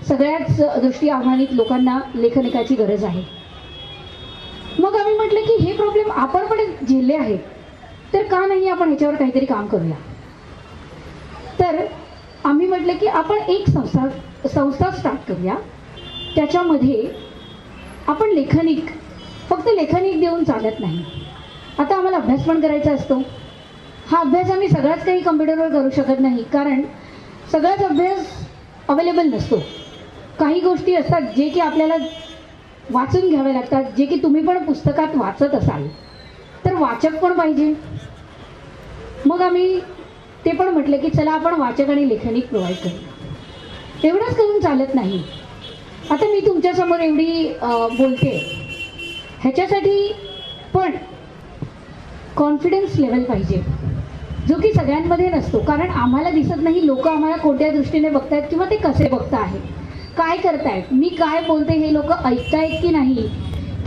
सगळ्याच दृष्टी आव्हानित लोकांना लेखनिकाची गरज आहे. मग आम्ही म्हटलं की हे प्रॉब्लेम आपण पण झेलले आहेत, तर का नाही आपण ह्याच्यावर काहीतरी काम करूया. तर आम्ही म्हटलं की आपण एक संस्था स्टार्ट करूया. त्याच्यामध्ये आपण फक्त लेखनिक देऊन चालत नाही. आता आम्हाला अभ्यास पण करायचा असतो. हा अभ्यास आम्ही सगळाच काही कम्प्युटरवर करू शकत नाही, कारण सगळाच अभ्यास अवेलेबल नसतो. काही गोष्टी असतात जे की आपल्याला वाचून घ्यावे लागतात, जे की तुम्ही पण पुस्तकात वाचत असाल, तर वाचक पण पाहिजे. मग आम्ही ते पण म्हटलं की चला आपण वाचक आणि लेखनिक प्रोव्हाइड करूया. एवढंच करून चालत नाही. आता मी तुमच्यासमोर एवढी बोलते, ह्याच्यासाठी पण कॉन्फिडन्स लेवल पाहिजे, जो की सगळ्यांमध्ये नसतो. कारण आम्हाला दिसत नाही लोक आम्हाला कोणत्या दृष्टीने बघतायत किंवा ते कसे बघत आहेत, काय करतायत, मी काय बोलते हे लोक ऐकतायत की नाही,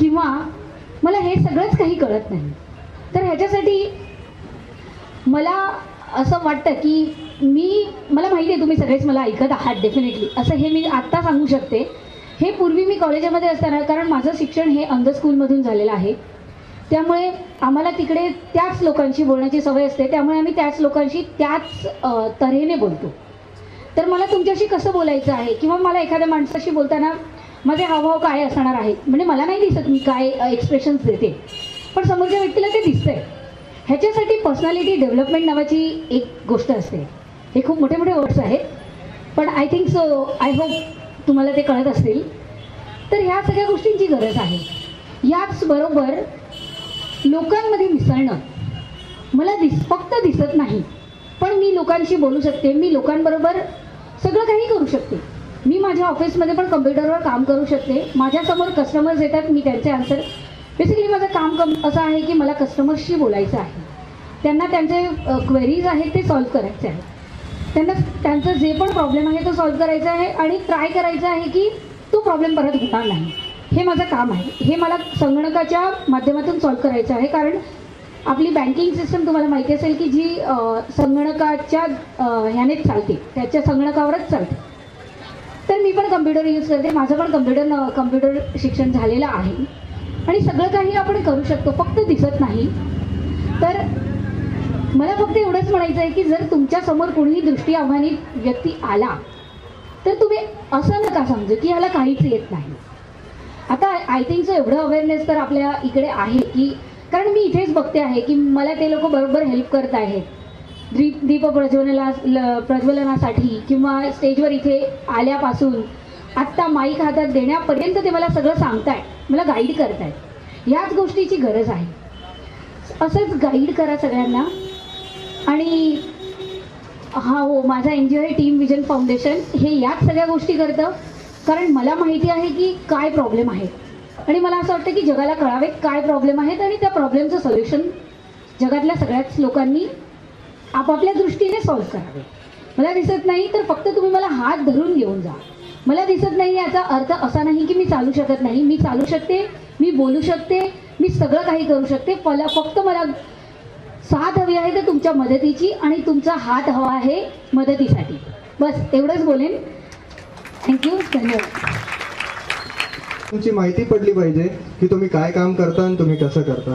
किंवा मला हे सगळंच काही कळत नाही. तर ह्याच्यासाठी मला असं वाटतं की मला माहिती आहे तुम्ही सगळेच मला ऐकत आहात डेफिनेटली, असं हे मी आत्ता सांगू शकते. हे पूर्वी मी कॉलेजमध्ये असताना, कारण माझं शिक्षण हे अंध स्कूलमधून झालेलं आहे, त्यामुळे आम्हाला तिकडे त्याच लोकांशी बोलण्याची सवय असते. त्यामुळे आम्ही त्याच लोकांशी त्याच तऱ्हेने बोलतो. तर मला तुमच्याशी कसं बोलायचं आहे किंवा मला एखाद्या माणसाशी बोलताना माझे हावभाव काय असणार आहेत, म्हणजे मला नाही दिसत मी काय एक्सप्रेशन्स देते, पण समोरच्या व्यक्तीला ते दिसतंय. ह्याच्यासाठी पर्सनॅलिटी डेव्हलपमेंट नावाची एक गोष्ट असते. हे खूप मोठे मोठे वर्ड्स आहेत, पण I think so, I hope तुम्हाला ते कळत असतील. तर ह्या सगळ्या गोष्टींची गरज आहे. याचबरोबर लोकांमध्ये मिसळणं मला फक्त दिसत नाही, पण मी लोकांशी बोलू शकते, मी लोकांबरोबर सगळं काही करू शकते. मी माझ्या ऑफिसमध्ये पण कम्प्युटरवर काम करू शकते. माझ्यासमोर कस्टमर्स येतात, मी त्यांचे आन्सर, बेसिकली माझं काम असं आहे की मला कस्टमर्सशी बोलायचं आहे. त्यांना त्यांचे क्वेरीज आहेत ते सॉल्व्ह करायचे आहे. त्यांना त्यांचं जे पण प्रॉब्लेम आहे तो सॉल्व्ह करायचा आहे आणि ट्राय करायचं आहे की तो प्रॉब्लेम परत होणार नाही. हे माझं काम आहे. हे मला संगणकाच्या माध्यमातून सॉल्व्ह करायचं आहे. कारण आपली बँकिंग सिस्टम तुम्हाला माहिती असेल की जी संगणकाच्या ह्यानेच चालते, त्याच्या संगणकावरच चालते. तर मी पण कम्प्युटर यूज करते. माझं पण कम्प्युटर शिक्षण झालेलं आहे आणि सगळं काही आपण करू शकतो, फक्त दिसत नाही. तर मला फक्त एवढंच म्हणायचं आहे की जर तुमच्यासमोर कोणीही दृष्टी आव्हानित व्यक्ती आला तर तुम्ही असं नका समजू की ह्याला काहीच येत नाही. आता आय थिंक सो एवढं अवेअरनेस तर आपल्या इकडे आहे की कारण मी इथेच बघते आहे की मला ते लोक बरोबर हेल्प करत आहेत. दीप प्रज्वलनासाठी किंवा स्टेजवर इथे आल्यापासून आत्ता माईक हातात देण्यापर्यंत ते मला सगळं सांगतायत, मला गाईड करतायत. ह्याच गोष्टीची गरज आहे. असंच गाईड करा सगळ्यांना. आणि हो, माझा NGO आहे टीम विजन फाउंडेशन, हे याच सगळ्या गोष्टी करतं कारण मला माहिती आहे की काय प्रॉब्लेम आहे आणि मला असं वाटतं की जगाला कळावे काय प्रॉब्लेम आहेत आणि त्या प्रॉब्लेमचं सोल्युशन जगातल्या सगळ्याच लोकांनी आपापल्या दृष्टीने सॉल्व्ह करावे. मला दिसत नाही तर फक्त तुम्ही मला हात धरून घेऊन जा. मला दिसत नाही याचा अर्थ असा नाही की मी चालू शकत नाही. मी चालू शकते, मी बोलू शकते, मी सगळं काही करू शकते. फक्त मला साथ हवी आहे तर तुमच्या मदतीची आणि तुमचा हात हवा आहे मदतीसाठी. बस एवढंच बोलेन. थँक्यू. धन्यवाद. तुमची माहिती पडली पाहिजे की तुम्ही काय काम करता आणि तुम्ही कसं करता.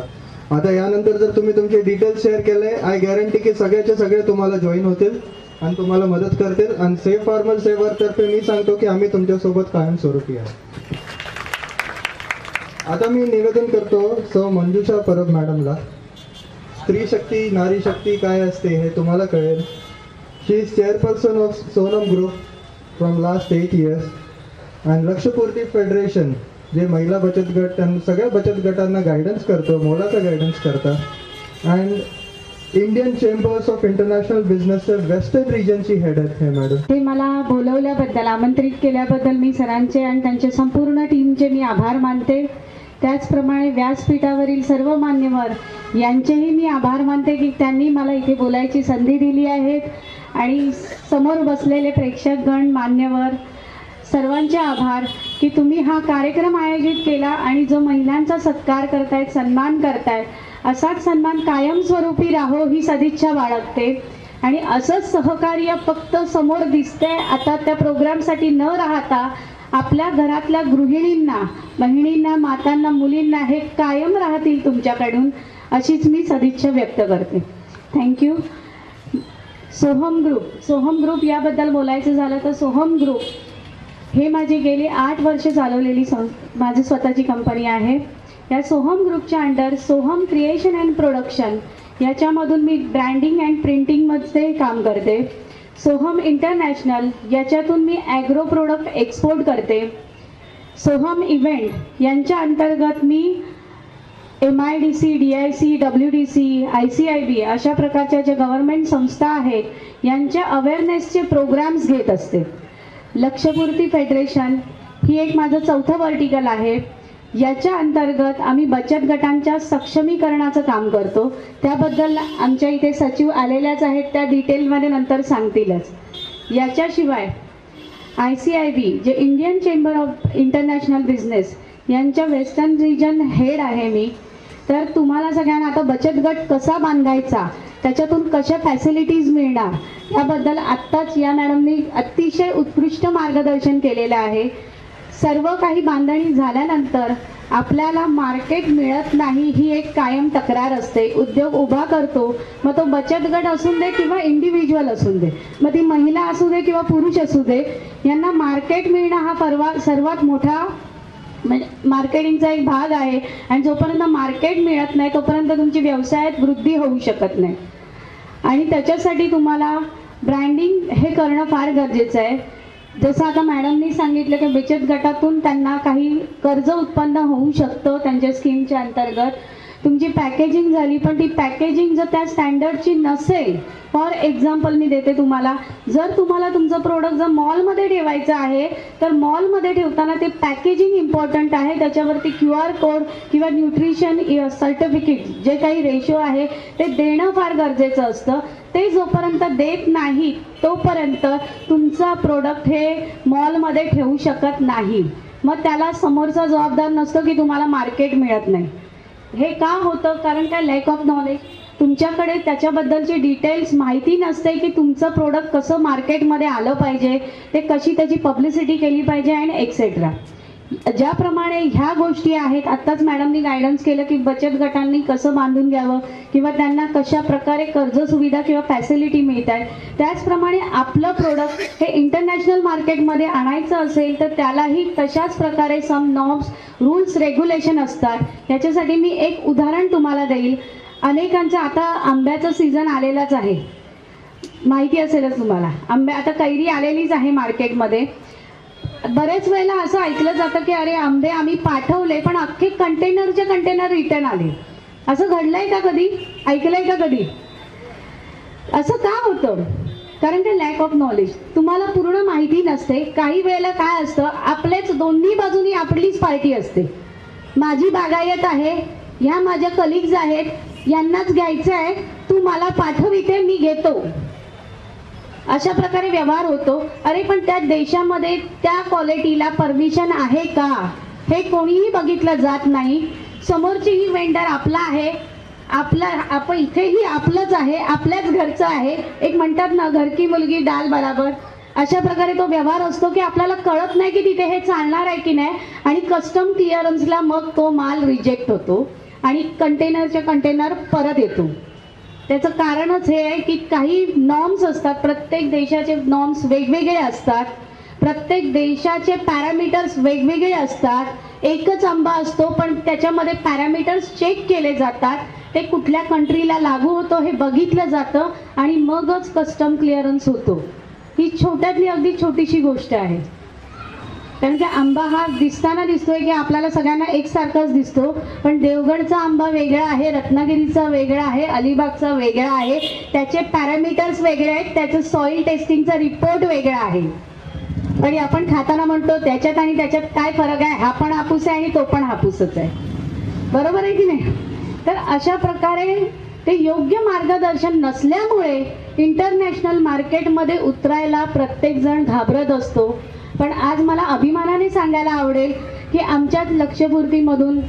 आता यानंतर जर तुम्ही तुमचे डिटेल्स शेअर केले, आय गॅरंटी की सगळ्याचे सगळे तुम्हाला जॉईन होतील आणि तुम्हाला मदत करतील. आणि सेफ फार्मर सेवर तर्फे मी सांगतो की आम्ही तुमच्यासोबत कायमस्वरूपी आहे. आता मी निवेदन करतो सौ मंजुषा परब मॅडमला. स्त्री शक्ती नारी शक्ती काय असते हे तुम्हाला कळेल. She is chairperson of Sonam group from last 8 years आणि लक्षपूर्ती फेडरेशन जे महिला बचत गट त्यांना सगळ्या बचत गटांना गायडन्स करतो, मोलाचा गायडन्स करतात. And Indian chambers of international बिझनेसच्या वेस्टर्न रिजनची हेड आहेत हे मॅडम. ते मला बोलवल्याबद्दल, आमंत्रित केल्याबद्दल मी सरांचे आणि त्यांच्या संपूर्ण टीमचे मी आभार मानते. त्याचप्रमाणे व्यासपीठावरील सर्व मान्यवर यांचेही मी आभार मानते की त्यांनी मला इथे बोलायची संधी दिली आहे. आणि समोर बसलेले प्रेक्षकगण, मान्यवर सर्वांचे आभार की तुम्ही हा कार्यक्रम आयोजित केला आणि जो महिलांचा सत्कार करतायत, सन्मान करतायत, असाच सन्मान कायमस्वरूपी राहो ही सदिच्छा बाळगते. आणि असंच सहकार्य फक्त समोर दिसतंय आता त्या प्रोग्रामसाठी न राहता आपल्या घरातल्या गृहिणींना, बहिणींना, मातांना, मुलींना हे कायम राहतील तुमच्याकडून, अशीच मी सदिच्छा व्यक्त करते. थँक्यू. सोहम ग्रुप याबद्दल बोलायचं झालं तर सोहम ग्रुप हे माझी गेली 8 वर्ष चालवलेली माझी स्वतःची कंपनी आहे. या सोहम ग्रुपच्या under Soham creation and production याच्यामधून मी ब्रँडिंग अँड प्रिंटिंगमध्ये काम करते. सोहम इंटरनॅशनल याच्यातून मी ॲग्रो प्रोडक्ट एक्सपोर्ट करते. सोहम इव्हेंट यांच्या अंतर्गत मी MIDC, DIC, WDC, ICIB अशा प्रकारच्या ज्या गव्हर्नमेंट संस्था आहेत यांच्या अवेअरनेसचे प्रोग्राम्स घेत असते. लक्षपूर्ती फेडरेशन ही एक माझं 4थं वर्टिकल आहे. याच्या अंतर्गत आम्ही बचत गटांच्या सक्षमीकरणाचं काम करतो. त्याबद्दल आमच्या इथे सचिव आलेल्याच आहेत, त्या डिटेलमध्ये नंतर सांगतीलच. याच्याशिवाय ICIB जे Indian chamber of international business यांच्या वेस्टर्न रिजन हेड आहे मी. तर तुम्हाला सगळ्यांना आता बचत गट कसा बांधायचा, त्याच्यातून कशा फॅसिलिटीज मिळणार याबद्दल आत्ताच या मॅडमनी अतिशय उत्कृष्ट मार्गदर्शन केलेलं आहे. सर्व काही बांधणी झाल्यानंतर आपल्याला मार्केट मिळत नाही ही एक कायम तक्रार असते. उद्योग उभा करतो, मग तो बचत गट असू दे किंवा इंडिव्हिज्युअल असू दे, मग ती महिला असू दे किंवा पुरुष असू दे, यांना मार्केट मिळणं हा सर्वात मोठा मार्केटिंगचा एक भाग आहे. आणि जोपर्यंत मार्केट मिळत नाही तोपर्यंत तुमची व्यवसायात वृद्धी होऊ शकत नाही. आणि त्याच्यासाठी तुम्हाला ब्रँडिंग हे करणं फार गरजेचं आहे. जसं आता मॅडमनी सांगितलं की बचत गटातून त्यांना काही कर्ज उत्पन्न होऊ शकतं त्यांच्या स्कीमच्या अंतर्गत. तुमची पॅकेजिंग झाली, पण ती पॅकेजिंग जर त्या स्टँडर्डची नसेल, फॉर एक्झाम्पल मी देते तुम्हाला, जर तुम्हाला तुमचं प्रोडक्ट जर मॉलमध्ये ठेवायचं आहे तर मॉलमध्ये ठेवताना ते पॅकेजिंग इम्पॉर्टंट आहे. त्याच्यावरती QR कोड किंवा न्यूट्रिशन सर्टिफिकेट जे काही रेशो आहे ते देणं फार गरजेचं असतं. ते जोपर्यंत देत नाही तोपर्यंत तुमचा प्रोडक्ट हे मॉलमध्ये ठेवू शकत नाही. मग त्याला समोरचा जबाबदार नसतो की तुम्हाला मार्केट मिळत नाही. हे का होतं? कारण काय लॅक ऑफ नॉलेज. तुमच्याकडे त्याच्याबद्दलची डिटेल्स माहिती नसते की तुमचं प्रोडक्ट कसं मार्केटमध्ये आलं पाहिजे, ते कशी त्याची पब्लिसिटी केली पाहिजे अँड एक्सेट्रा. ज्याप्रमाणे ह्या गोष्टी आहेत, आत्ताच मॅडमनी गायडन्स केलं की बचत गटांनी कसं बांधून घ्यावं किंवा त्यांना कशा प्रकारे कर्ज सुविधा किंवा फॅसिलिटी मिळत आहेत, त्याचप्रमाणे आपलं प्रोडक्ट हे इंटरनॅशनल मार्केटमध्ये आणायचं असेल तर त्यालाही तशाच प्रकारे सम नॉर्म्स, रूल्स, रेग्युलेशन असतात. याच्यासाठी मी एक उदाहरण तुम्हाला देईल. अनेकांचं आता आंब्याचं सीझन आलेलाच आहे, माहिती असेलच तुम्हाला. आता कैरी आलेलीच आहे मार्केटमध्ये. बरेच वेळेला असं ऐकलं जातं की अरे आंबे आम्ही पाठवले पण अख्खे कंटेनरचे कंटेनर रिटर्न आले. असं घडलंय का कधी? ऐकलंय का कधी? असं का होतं? कारण ते लॅक ऑफ नॉलेज. तुम्हाला पूर्ण माहिती नसते. काही वेळेला काय असतं, आपलेच दोन्ही बाजूनी आपलीच पार्टी असते. माझी बागायत आहे, ह्या माझ्या कलिग्ज आहेत, यांनाच घ्यायचं आहे, तू मला पाठविते, मी घेतो, अशा प्रकारे व्यवहार होतो. अरे पण त्या देशामध्ये त्या क्वालिटीला परमिशन आहे का हे कोणीही बघितलं जात नाही. समोरचीही वेंडर आपला आहे, आपण इथेही आपलंच आहे, आपल्याच घरचं आहे. एक म्हणतात ना, घर की मुलगी डाल बराबर, अशा प्रकारे तो व्यवहार असतो की आपल्याला कळत नाही की तिथे हे चालणार आहे की नाही. आणि कस्टम क्लिअरन्सला मग तो माल रिजेक्ट होतो आणि कंटेनरचे कंटेनर परत येतो. त्याचं कारणच हे आहे की काही नॉर्म्स असतात. प्रत्येक देशाचे नॉर्म्स वेगवेगळे असतात, प्रत्येक देशाचे पॅरामीटर्स वेगवेगळे असतात. एकच आंबा असतो पण त्याच्यामध्ये पॅरामीटर्स चेक केले जातात. ते कुठल्या कंट्रीला लागू होतो हे बघितलं जातं आणि मगच कस्टम क्लिअरन्स होतो. ही छोट्यातली अगदी छोटीशी गोष्ट आहे. कारण की आंबा हा दिसताना दिसतोय की आपल्याला सगळ्यांना एकसारखाच दिसतो, पण देवगडचा आंबा वेगळा आहे, रत्नागिरीचा वेगळा आहे, अलिबागचा वेगळा आहे. त्याचे पॅरामीटर्स वेगळे आहेत, त्याचं सॉइल टेस्टिंगचा रिपोर्ट वेगळा आहे. आणि आपण खाताना म्हणतो त्याच्यात आणि त्याच्यात काय फरक आहे, हा पण हापूस आहे आणि तो पण हापूसच आहे. बरोबर आहे की नाही? तर अशा प्रकारे ते योग्य मार्गदर्शन नसल्यामुळे इंटरनॅशनल मार्केटमध्ये उतरायला प्रत्येकजण घाबरत असतो. पण आज मला अभिमानाने सांगायला आवडेल की आमच्याच लक्ष्यपूर्तीमधून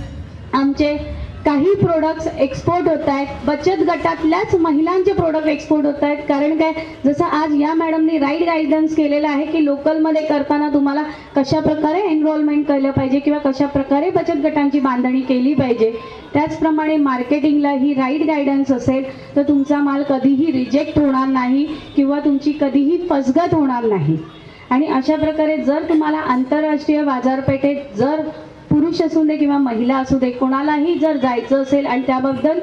आमचे काही प्रोडक्ट्स एक्सपोर्ट होत आहेत. बचत गटातल्याच महिलांचे प्रोडक्ट एक्सपोर्ट होत आहेत. कारण काय, जसं आज या मॅडमनी राईट गायडन्स केलेलं आहे की लोकलमध्ये करताना तुम्हाला कशा प्रकारे एनरोलमेंट केलं पाहिजे किंवा कशा प्रकारे बचत गटांची बांधणी केली पाहिजे, त्याचप्रमाणे मार्केटिंगला ही राईट गायडन्स असेल तर तुमचा माल कधीही रिजेक्ट होणार नाही किंवा तुमची कधीही फसगत होणार नाही. आणि अशा प्रकारे जर तुम्हाला आंतरराष्ट्रीय बाजारपेठेत जर पुरुष असू दे किंवा महिला असू दे कोणालाही जर जायचं असेल आणि त्याबद्दल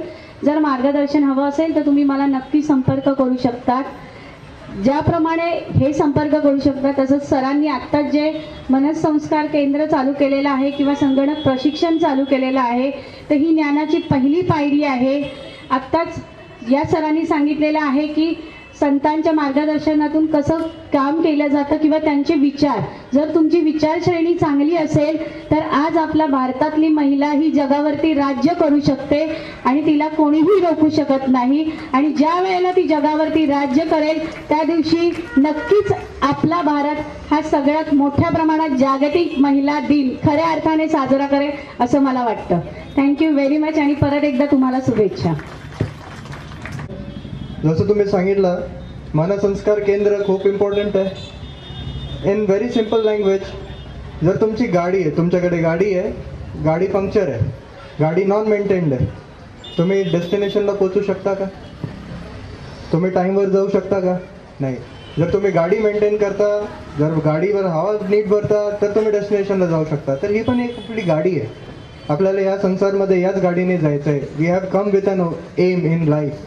जर मार्गदर्शन हवं असेल तर तुम्ही मला नक्की संपर्क करू शकतात. ज्याप्रमाणे हे संपर्क करू शकता तसंच सरांनी आत्ताच जे मनसंस्कार केंद्र चालू केलेलं आहे किंवा संगणक प्रशिक्षण चालू केलेलं आहे तर ही ज्ञानाची पहिली पायरी आहे. आत्ताच या सरांनी सांगितलेलं आहे की संतांच्या मार्गदर्शनातून कसं काम केलं जातं किंवा त्यांचे विचार, जर तुमची विचारश्रेणी चांगली असेल तर आज आपल्या भारतातली महिला ही जगावरती राज्य करू शकते आणि तिला कोणीही रोखू शकत नाही. आणि ज्या वेळेला ती जगावरती राज्य करेल त्या दिवशी नक्कीच आपला भारत हा सगळ्यात मोठ्या प्रमाणात जागतिक महिला दिन खऱ्या अर्थाने साजरा करेल असं मला वाटतं. थँक्यू व्हेरी मच आणि परत एकदा तुम्हाला शुभेच्छा. जसं तुम्ही सांगितलं, मनसंस्कार केंद्र खूप इम्पॉर्टंट आहे. इन व्हेरी सिम्पल लँग्वेज, जर तुमची गाडी आहे, तुमच्याकडे गाडी आहे, गाडी पंक्चर आहे, गाडी नॉन मेंटेन्ड आहे, तुम्ही डेस्टिनेशनला पोहोचू शकता का? तुम्ही टाईमवर जाऊ शकता का? नाही. जर तुम्ही गाडी मेंटेन करता, जर गाडीवर हवा नीट भरता तर तुम्ही डेस्टिनेशनला जाऊ शकता. तर ही पण एक आपली गाडी आहे. आपल्याला या संसारमध्ये याच गाडीने जायचं आहे. We have come with an aim in life.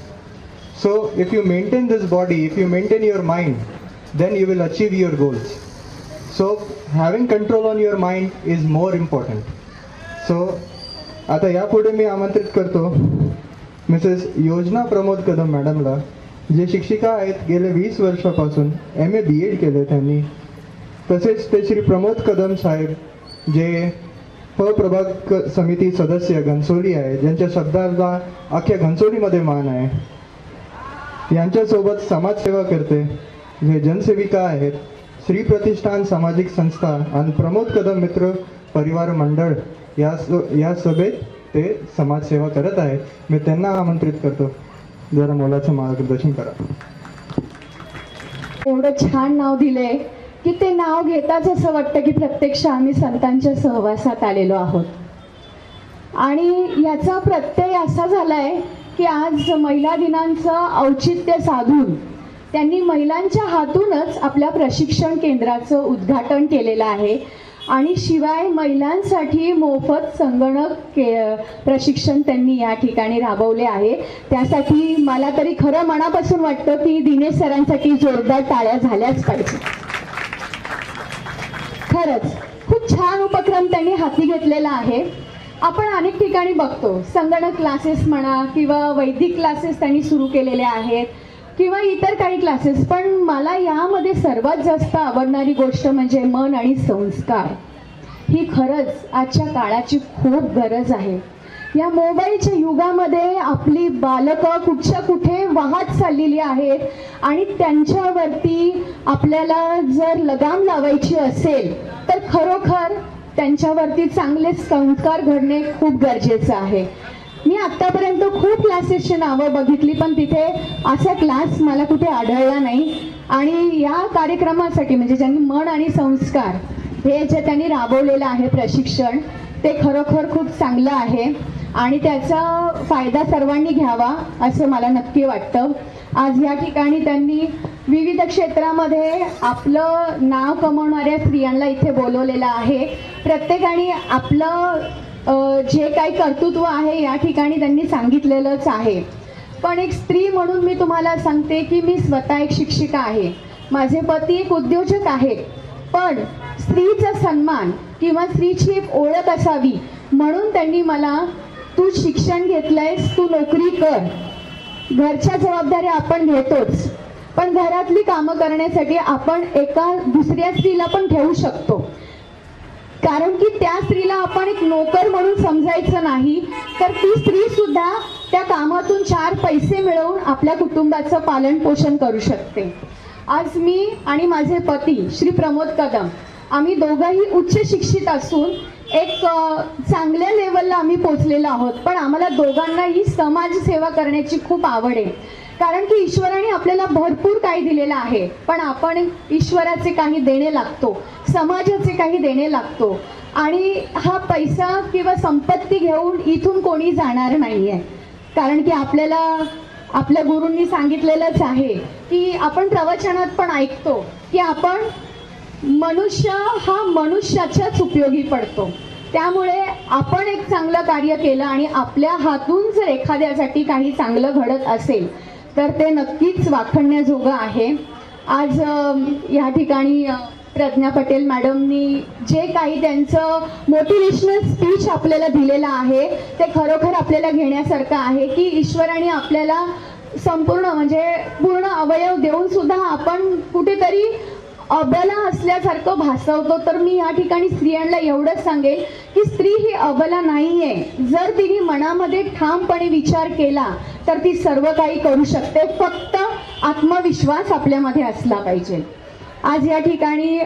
So if you maintain this body, if you maintain your mind, then you will achieve your goals. So having control on your mind is more important. So आता यापुढे मी आमंत्रित करतो Mrs योजना प्रमोद कदम मॅडमला, जे शिक्षिका आहेत, गेले 20 वर्षापासून MA BEd केले त्यांनी. तसेच ते श्री प्रमोद कदम साहेब जे प्रभाग समिती सदस्य घनसोली आहे, ज्यांच्या शब्दाला अख्ख्या घनसोलीमध्ये मान आहे. यांच्यासोबत समाजसेवा करते जे जनसेविका आहेत, श्री प्रतिष्ठान सामाजिक संस्था आणि प्रमोद कदम मित्र परिवार मंडळ या सभेत ते समाजसेवा करत आहेत. मी त्यांना आमंत्रित करतो, जरा मोलाचं मार्गदर्शन करा. एवढं छान नाव दिलंय की ते नाव घेताच असं वाटतं की प्रत्यक्ष आम्ही संतांच्या सहवासात आलेलो आहोत. आणि याचा प्रत्यय असा झालाय की आज महिला दिनांचं औचित्य साधून त्यांनी महिलांच्या हातूनच आपल्या प्रशिक्षण केंद्राचं उद्घाटन केलेलं आहे. आणि शिवाय महिलांसाठी मोफत संगणक प्रशिक्षण त्यांनी या ठिकाणी राबवले आहे. त्यासाठी मला तरी खरं मनापासून वाटतं की दिनेश सरांसाठी जोरदार टाळ्या झाल्याच पाहिजे. खरंच खूप छान उपक्रम त्यांनी हाती घेतलेला आहे. आपण अनेक ठिकाणी बघतो संगणक क्लासेस म्हणा किंवा वैदिक क्लासेस त्यांनी सुरू केलेले आहेत किंवा इतर काही क्लासेस, पण मला यामध्ये सर्वात जास्त आवडणारी गोष्ट म्हणजे मन आणि संस्कार. ही खरंच आजच्या काळाची खूप गरज आहे. या मोबाईलच्या युगामध्ये आपली बालकं कुठच्या कुठे वाहत चाललेली आहेत आणि त्यांच्यावरती आपल्याला जर लगाम लावायची असेल तर खरोखर त्यांच्यावरती चांगले संस्कार घडणे खूप गरजेचं आहे. मी आत्तापर्यंत खूप क्लासेसची नावं बघितली पण तिथे असा क्लास मला कुठे आढळला नाही. आणि या कार्यक्रमासाठी म्हणजे ज्यांनी मन आणि संस्कार हे जे त्यांनी राबवलेलं आहे प्रशिक्षण ते खरोखर खूप चांगलं आहे आणि त्याचा फायदा सर्वांनी घ्यावा असं मला नक्की वाटतं. आज या ठिकाणी त्यांनी विविध क्षेत्रामध्ये आपलं नाव कमवणाऱ्या स्त्रियांना इथे बोलवलेलं आहे. प्रत्येकाने आपलं जे काही कर्तृत्व आहे या ठिकाणी त्यांनी सांगितलेलंच आहे. पण एक स्त्री म्हणून मी तुम्हाला सांगते की मी स्वतः एक शिक्षिका आहे, माझे पती एक उद्योजक आहेत. पण स्त्रीचा सन्मान किंवा स्त्रीची एक ओळख असावी म्हणून त्यांनी मला तू शिक्षण घेतलंयस, तू नोकरी कर, घरच्या जबाबदाऱ्या आपण घेतोच पण घरातली कामं करण्यासाठी आपण एका दुसऱ्या स्त्रीला पण ठेवू शकतो. कारण की त्या स्त्रीला आपण एक नोकर म्हणून समजायचं नाही तर ती स्त्री सुद्धा त्या कामातून 4 पैसे मिळवून आपल्या कुटुंबाचं पालन पोषण करू शकते. आज मी आणि माझे पती श्री प्रमोद कदम आम्ही दोघंही उच्च शिक्षित असून एक चांगल्या लेवलला आम्ही पोचलेलो आहोत. पण आम्हाला दोघांनाही समाजसेवा करण्याची खूप आवड आहे. कारण की ईश्वराने आपल्याला भरपूर काही दिलेलं आहे पण आपण ईश्वराचे काही देणे लागतो, समाजाचे काही देणे लागतो. आणि हा पैसा किंवा संपत्ती घेऊन इथून कोणी जाणार नाही आहे. कारण की आपल्याला आपल्या गुरूंनी सांगितलेलंच आहे की आपण प्रवचनात पण ऐकतो की आपण मनुष्य हा मनुष्याच्याच उपयोगी पडतो. त्यामुळे आपण एक चांगलं कार्य केलं आणि आपल्या हातून जर एखाद्यासाठी काही चांगलं घडत असेल तर ते नक्कीच वाखाणण्याजोगं आहे. आज या ठिकाणी प्रज्ञा पटेल मॅडमनी जे काही त्यांचं मोटिवेशनल स्पीच आपल्याला दिलेलं आहे ते खरोखर आपल्याला घेण्यासारखं आहे की ईश्वराने आपल्याला संपूर्ण म्हणजे पूर्ण अवयव देऊन सुद्धा आपण कुठेतरी अबला असल्यासारखं भासवतो. तर मी या ठिकाणी स्त्रियांना एवढंच सांगेल की स्त्री ही अबला नाही आहे. जर तिने मनामध्ये ठामपणे विचार केला तर ती सर्व काही करू शकते. फक्त आत्मविश्वास आपल्यामध्ये असला पाहिजे. आज या ठिकाणी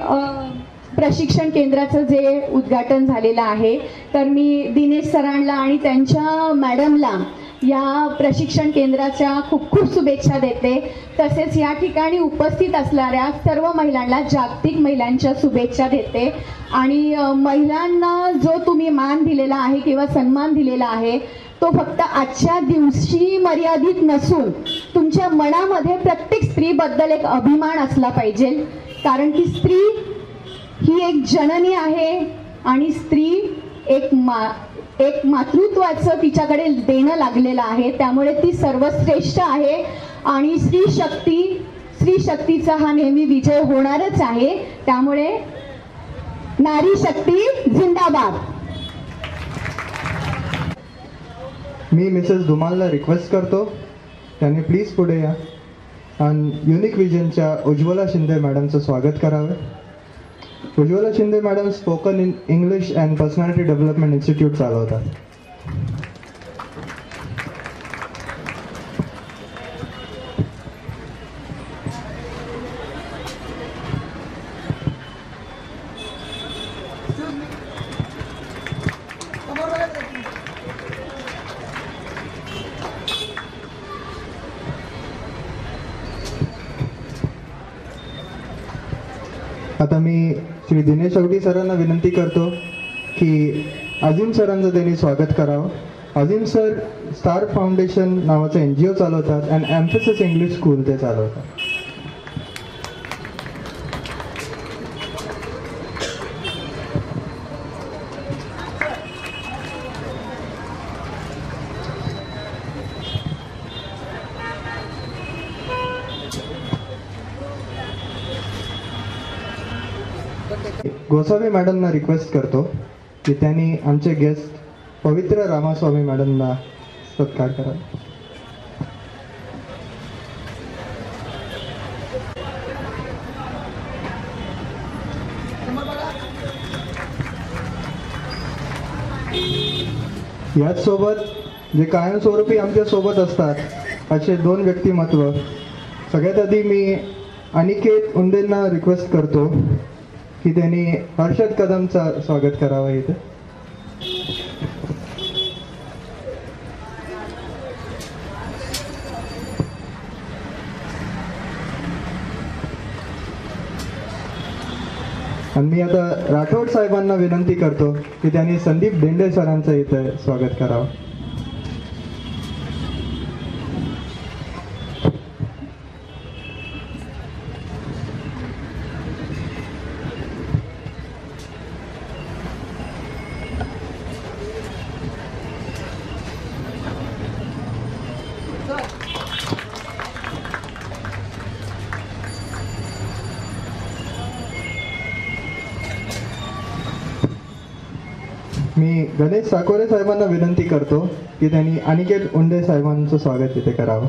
प्रशिक्षण केंद्राचं जे उद्घाटन झालेलं आहे तर मी दिनेश सरांना आणि त्यांच्या मॅडमला या प्रशिक्षण केंद्राच्या खूप खूप शुभेच्छा देते. तसेच या ठिकाणी उपस्थित असणाऱ्या सर्व महिलांना जागतिक महिलांच्या शुभेच्छा देते. आणि महिलांना जो तुम्ही मान दिलेला आहे किंवा सन्मान दिलेला आहे तो फक्त आजच्या दिवशी मर्यादित नसून तुमच्या मनामध्ये प्रत्येक स्त्रीबद्दल एक अभिमान असला पाहिजे. कारण की स्त्री ही एक जननी आहे आणि स्त्री एक मातृत्वाचं तिच्याकडे देणं लागलेलं आहे. त्यामुळे ती सर्वश्रेष्ठ आहे आणि स्त्री शक्तीचा हा नेहमी विजय होणारच आहे. त्यामुळे नारी शक्ती जिंदाबाद. मी मिसेस धुमालला रिक्वेस्ट करतो त्यांनी प्लीज पुढे या आणि युनिक विजनच्या उज्ज्वला शिंदे मॅडमचं स्वागत करावे. Ujjwala Shinde madam spoken in English and personality development institute चालवतात. आता मी श्री दिनेश अवटी सरांना विनंती करतो की अजिम सरांचं त्यांनी स्वागत करावं. अजिम सर स्टार फाउंडेशन नावाचं NGO चालवतात अँड एम्फेसिस इंग्लिश स्कूल ते चालवतात. गोसावी मॅडमना रिक्वेस्ट करतो की त्यांनी आमचे गेस्ट पवित्र रामास्वामी मॅडमना सत्कार करा. याच सोबत जे कायमस्वरूपी आमच्या सोबत असतात असे 2 व्यक्तिमत्व. सगळ्यात आधी मी अनिकेत उंदेंना रिक्वेस्ट करतो की त्यांनी हर्षद कदमचा स्वागत करावं इथे. आणि मी आता राठोड साहेबांना विनंती करतो की त्यांनी संदीप देंडे सरांचं इथे स्वागत करावं. मी गणेश साकोरे साहेबांना विनंती करतो की त्यांनी अनिकेत उंडे साहेबांचं स्वागत इथे करावं.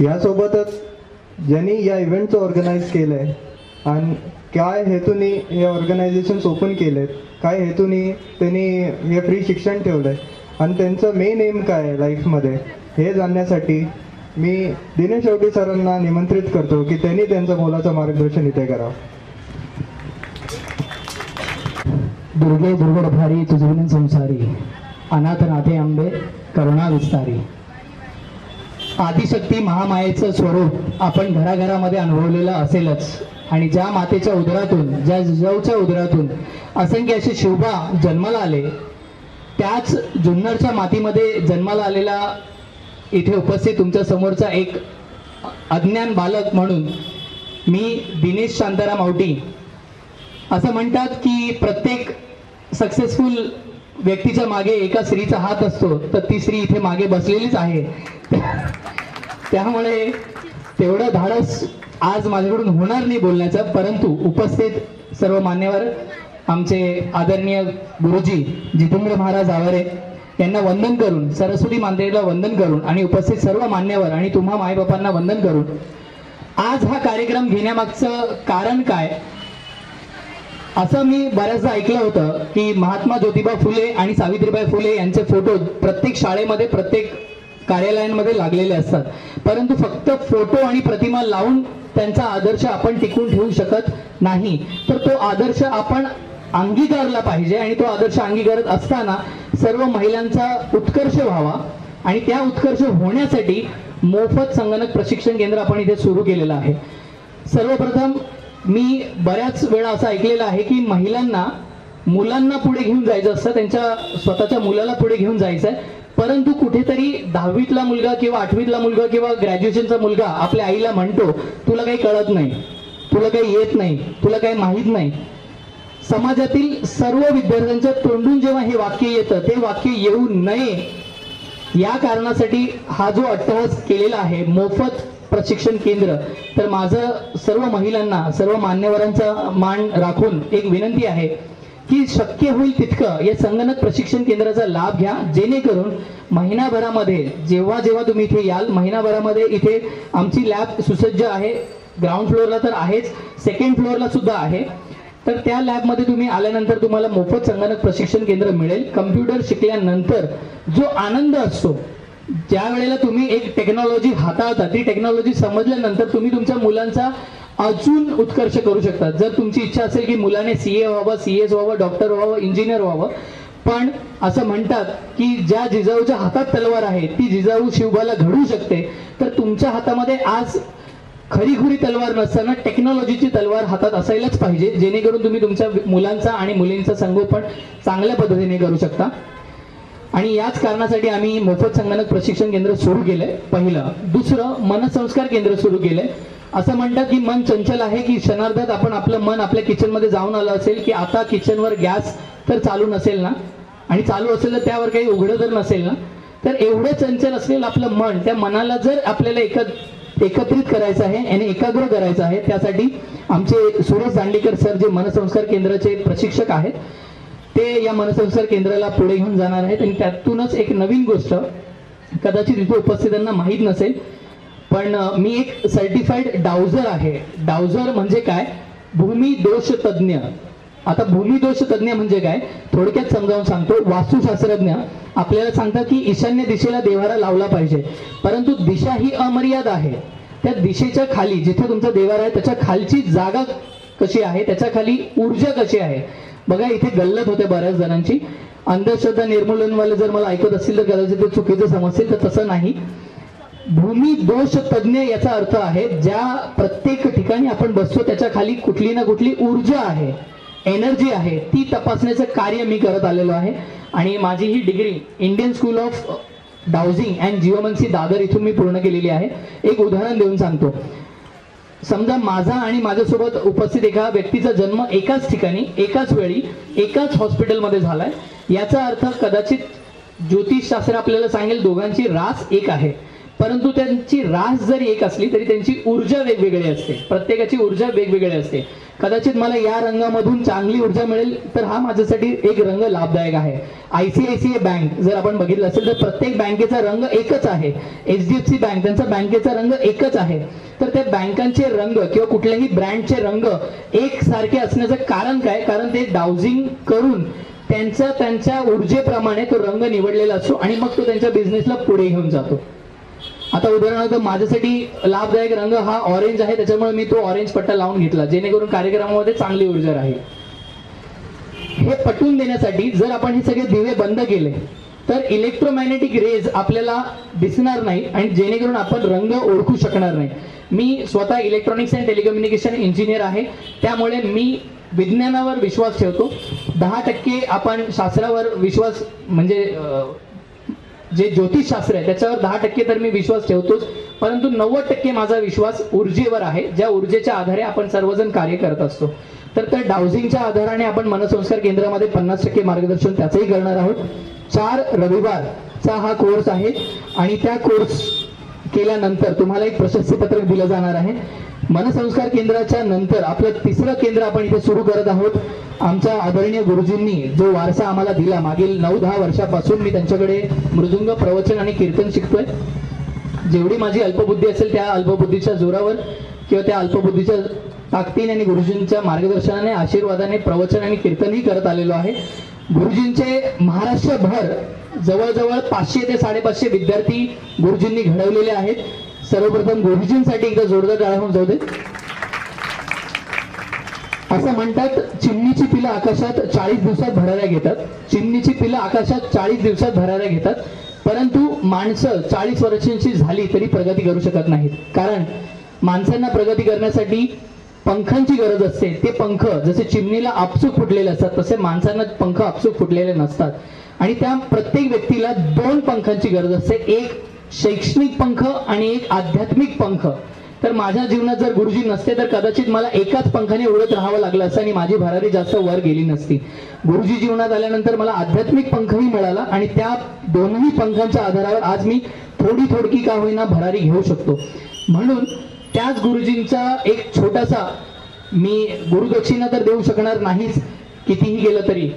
यासोबतच ज्यांनी या इव्हेंटचं ऑर्गनाईज केलंय आणि काय हेतूनी हे ऑर्गनायझेशन्स ओपन केलेत, काय हेतूनी त्यांनी हे फ्री शिक्षण ठेवलंय आणि त्यांचं मेन एम काय आहे लाईफमध्ये हे जाणण्यासाठी मी दिनेश अवटी सरांना निमंत्रित करतो की त्यांनी त्यांचं मोलाचं मार्गदर्शन इथे करावं. दुर्गे दुर्गडभारी तुझविन संसारी, अनाथ नाथे आंबे करुणा विस्तारी. आदिशक्ती महामायेचं स्वरूप आपण घराघरामध्ये अनुभवलेलं असेलच आणि ज्या मातेच्या उदरातून, ज्या जिजाऊच्या उदरातून असंख्य असे शिवबा जन्माला आले, त्याच जुन्नरच्या मातीमध्ये जन्माला आलेला इथे उपस्थित तुमच्या समोरचा एक अज्ञान बालक म्हणून मी दिनेश शांताराम आवटी. असं म्हणतात की प्रत्येक सक्सेसफुल व्यक्तीच्या मागे एका स्त्रीचा हात असतो, तर ती स्त्री इथे मागे बसलेलीच आहे. त्यामुळे तेवढं धाडस आज माझ्याकडून होणार नाही बोलण्याचं, परंतु उपस्थित सर्व मान्यवर आमचे आदरणीय गुरुजी जितेंद्र महाराज आवारे यांना वंदन करून, सरस्वती मातेला वंदन करून आणि उपस्थित सर्व मान्यवर आणि तुम्हा मायबापांना वंदन करून आज हा कार्यक्रम घेण्यामागचं कारण काय, असं मी बऱ्याचदा ऐकलं होतं की महात्मा ज्योतिबा फुले आणि सावित्रीबाई फुले यांचे फोटो प्रत्येक शाळेमध्ये, प्रत्येक कार्यालयांमध्ये लागलेले असतात, परंतु फक्त फोटो आणि प्रतिमा लावून त्यांचा आदर्श आपण टिकवून ठेवू शकत नाही. तर तो आदर्श आपण अंगीकारला पाहिजे आणि तो आदर्श अंगीकारत असताना सर्व महिलांचा उत्कर्ष व्हावा आणि त्या उत्कर्ष होण्यासाठी मोफत संगणक प्रशिक्षण केंद्र आपण इथे सुरू केलेलं आहे. सर्वप्रथम मी बऱ्याच वेळा असं ऐकलेलं आहे की महिलांना मुलांना पुढे घेऊन जायचं असतं, त्यांच्या स्वतःच्या मुलाला पुढे घेऊन जायचं आहे, परंतु कुठेतरी 10वीतला मुलगा किंवा 8वीतला मुलगा किंवा ग्रॅज्युएशनचा मुलगा आपल्या आईला म्हणतो तुला काही कळत नाही, तुला काही येत नाही, तुला काही माहीत नाही. समाजातील सर्व विद्यार्थ्यांच्या तोंडून जेव्हा हे वाक्य येतं ते वाक्य येऊ नये या कारणासाठी हा जो अट्टहास केलेला आहे मोफत प्रशिक्षण केंद्र. तर माझं सर्व महिलांना, सर्व मान्यवरांचा मान राखून एक विनंती आहे की शक्य होईल तितकं या संगणक प्रशिक्षण केंद्राचा लाभ घ्या, जेणेकरून महिनाभरामध्ये जेव्हा जेव्हा तुम्ही इथे याल, महिनाभरामध्ये इथे आमची लॅब सुसज्ज आहे. ग्राउंड फ्लोअरला तर आहेच, सेकंड फ्लोअरला सुद्धा आहे. तर त्या लॅबमध्ये तुम्ही आल्यानंतर तुम्हाला मोफत संगणक प्रशिक्षण केंद्र मिळेल. कम्प्युटर शिकल्यानंतर जो आनंद असतो ज्या वेळेला तुम्ही एक टेक्नॉलॉजी हाताळता, ती टेक्नॉलॉजी समजल्यानंतर तुम्ही तुमच्या मुलांचा अजून उत्कर्ष करू शकता. जर तुमची इच्छा असेल की मुलाने CA व्हावं, CS व्हावं, डॉक्टर व्हावं, इंजिनियर व्हावं, पण असं म्हणतात की ज्या जिजाऊच्या हातात तलवार आहे ती जिजाऊ शिवबाला घडवू शकते. तर तुमच्या हातामध्ये आज खरीखुरी तलवार नसताना टेक्नॉलॉजीची तलवार हातात असायलाच पाहिजे, जेणेकरून तुम्ही तुमच्या मुलांचा आणि मुलींचा संगोपन चांगल्या पद्धतीने करू शकता. आणि याच कारणासाठी आम्ही मोफत संगणक प्रशिक्षण केंद्र सुरू केलंय, पहिलं. दुसरं, मनसंस्कार केंद्र सुरू केलंय. असं म्हणतात की मन चंचल आहे, की क्षणार्धात आपण आपलं मन आपल्या किचनमध्ये जाऊन आलं असेल की आता किचनवर गॅस तर चालू नसेल ना, आणि चालू असेल तर त्यावर काही उघडं तर नसेल ना. तर एवढं चंचल असलेलं आपलं मन, त्या मनाला जर आपल्याला एकत्रित करायचं आहे आणि एकाग्र करायचं आहे, त्यासाठी आमचे सुरेश दांडेकर सर जे मनसंस्कार केंद्राचे प्रशिक्षक आहेत, ते या मनसंस्कार केंद्राला पुढे घेऊन जाणार आहेत. आणि त्यातूनच एक नवीन गोष्ट कदाचित इथे उपस्थितांना माहीत नसेल, पण मी एक सर्टिफाईड डाउझर आहे. डाउझर म्हणजे काय? भूमी दोष तज्ञ. आता भूमी दोष तज्ञ म्हणजे काय थोडक्यात समजावून सांगतो. वास्तुशास्त्रज्ञ आपल्याला सांगतात की ईशान्य दिशेला देवारा लावला पाहिजे, परंतु दिशा ही अमर्याद आहे. त्या दिशेच्या खाली जिथे तुमचा देवारा आहे त्याच्या खालची जागा कशी आहे, त्याच्या खाली ऊर्जा कशी आहे. बघा इथे गल्लत होते बऱ्याच जणांची. अंधश्रद्धा निर्मूलनवाले जर मला ऐकत असतील तर कदाचित ते चुकीचं समजतील, तर तसं नाही. भूमी दोष तज्ञ याचा अर्थ आहे ज्या प्रत्येक ठिकाणी आपण बसतो त्याच्या खाली कुठली ना कुठली ऊर्जा आहे, एनर्जी आहे, ती तपासण्याचं कार्य मी करत आलेलो आहे. आणि माझी ही degree Indian school of dowsing and geomancy Dadar इथून मी पूर्ण केलेली आहे. एक उदाहरण देऊन सांगतो. समजा माझा आणि माझ्यासोबत उपस्थित एका व्यक्तीचा जन्म एकाच ठिकाणी एकाच वेळी एकाच हॉस्पिटलमध्ये झालाय. याचा अर्थ कदाचित ज्योतिषशास्त्र आपल्याला सांगेल दोघांची रास एक आहे, परंतु त्यांची रास जरी एक असली तरी त्यांची ऊर्जा वेगवेगळी असते. प्रत्येकाची ऊर्जा वेगवेगळी असते. कदाचित मला या रंगामधून चांगली ऊर्जा मिळेल तर हा माझ्यासाठी एक रंग लाभदायक आहे. ICICI बँक जर आपण बघितलं असेल तर प्रत्येक बँकेचा रंग एकच आहे. HDFC बँक त्यांचा बँकेचा रंग एकच आहे. तर त्या बँकांचे रंग किंवा कुठल्याही ब्रँडचे रंग एकसारखे असण्याचं कारण काय? कारण ते डाउझिंग करून त्यांच्या ऊर्जेप्रमाणे तो रंग निवडलेला असतो आणि मग तो त्यांच्या बिझनेसला पुढे घेऊन जातो. आता उदाहरणार्थ माझ्यासाठी लाभदायक रंग हा ऑरेंज आहे, त्याच्यामुळे मी तो ऑरेंज पट्टा लावून घेतला जेणेकरून कार्यक्रमामध्ये चांगली ऊर्जा राहील. हे पटवून देण्यासाठी जर आपण हे सगळे दिवे बंद केले तर इलेक्ट्रोमॅग्नेटिक रेज आपल्याला दिसणार नाही आणि जेणेकरून आपण रंग ओळखू शकणार नाही. मी स्वतः इलेक्ट्रॉनिक्स अँड टेलिकम्युनिकेशन इंजिनियर आहे, त्यामुळे मी विज्ञानावर विश्वास ठेवतो. 10% आपण शास्त्रावर विश्वास म्हणजे जे ज्योतिषशास्त्र आहे त्याच्यावर 10% तर मी विश्वास ठेवतोच, परंतु 90% माझा विश्वास ऊर्जेवर आहे, ज्या ऊर्जेच्या आधारे आपण सर्वजण कार्य करत असतो. तर त्या डाउझिंगच्या आधाराने आपण मनसंस्कार केंद्रामध्ये 50% मार्गदर्शन त्याचंही करणार आहोत. 4 रविवारचा हा कोर्स आहे आणि त्या कोर्स केल्यानंतर तुम्हाला एक प्रशस्तीपत्रक दिलं जाणार आहे. मनसंस्कार केंद्राच्या नंतर आपलं 3रं केंद्र आपण इथे सुरू करत आहोत. आमच्या आदरणीय गुरुजींनी जो वारसा आम्हाला दिला मागील 9-10 वर्षापासून मी त्यांच्याकडे मृदुंग, प्रवचन आणि कीर्तन शिकतोय. जेवढी माझी अल्पबुद्धी असेल त्या अल्पबुद्धीच्या जोरावर किंवा त्या अल्पबुद्धीच्या ताकदीने आणि गुरुजींच्या मार्गदर्शनाने आशीर्वादाने प्रवचन आणि कीर्तनही करत आलेलो आहे. गुरुजींचे महाराष्ट्रभर जवळजवळ 500 ते 550 विद्यार्थी गुरुजींनी घडवलेले आहेत. सर्वप्रथम गुरुजींसाठी एकदा जोरदार टाळ्या होऊन जाऊ दे. असं म्हणतात चिमणीची पिलं आकाशात 40 दिवसात भराऱ्या घेतात. चिमणीची पिलं आकाशात 40 दिवसात भराऱ्या घेतात, परंतु माणसं 40 वर्षांची झाली तरी प्रगती करू शकत नाहीत. कारण माणसांना प्रगती करण्यासाठी पंखांची गरज असते. ते पंख जसे चिमणीला आपसूक फुटलेले असतात तसे माणसांना पंख आपसूक फुटलेले नसतात. आणि त्या प्रत्येक व्यक्तीला 2 पंखांची गरज असते, एक शैक्षणिक पंख आणि एक आध्यात्मिक पंख. तर माझ्या जीवनात जर गुरुजी नसते तर कदाचित मला एकाच पंखाने उडत राहावं लागलं असतं आणि माझी भरारी जास्त वर गेली नसती. गुरुजी जीवनात आल्यानंतर मला आध्यात्मिक पंखही मिळाला आणि त्या दोन्ही पंखांच्या आधारावर आज मी थोडी का होईना भरारी घेऊ शकतो. म्हणून त्याच गुरुजींचा एक छोटासा, मी गुरुदक्षिणा तर देऊ शकणार नाहीच कितीही गेलं तरी,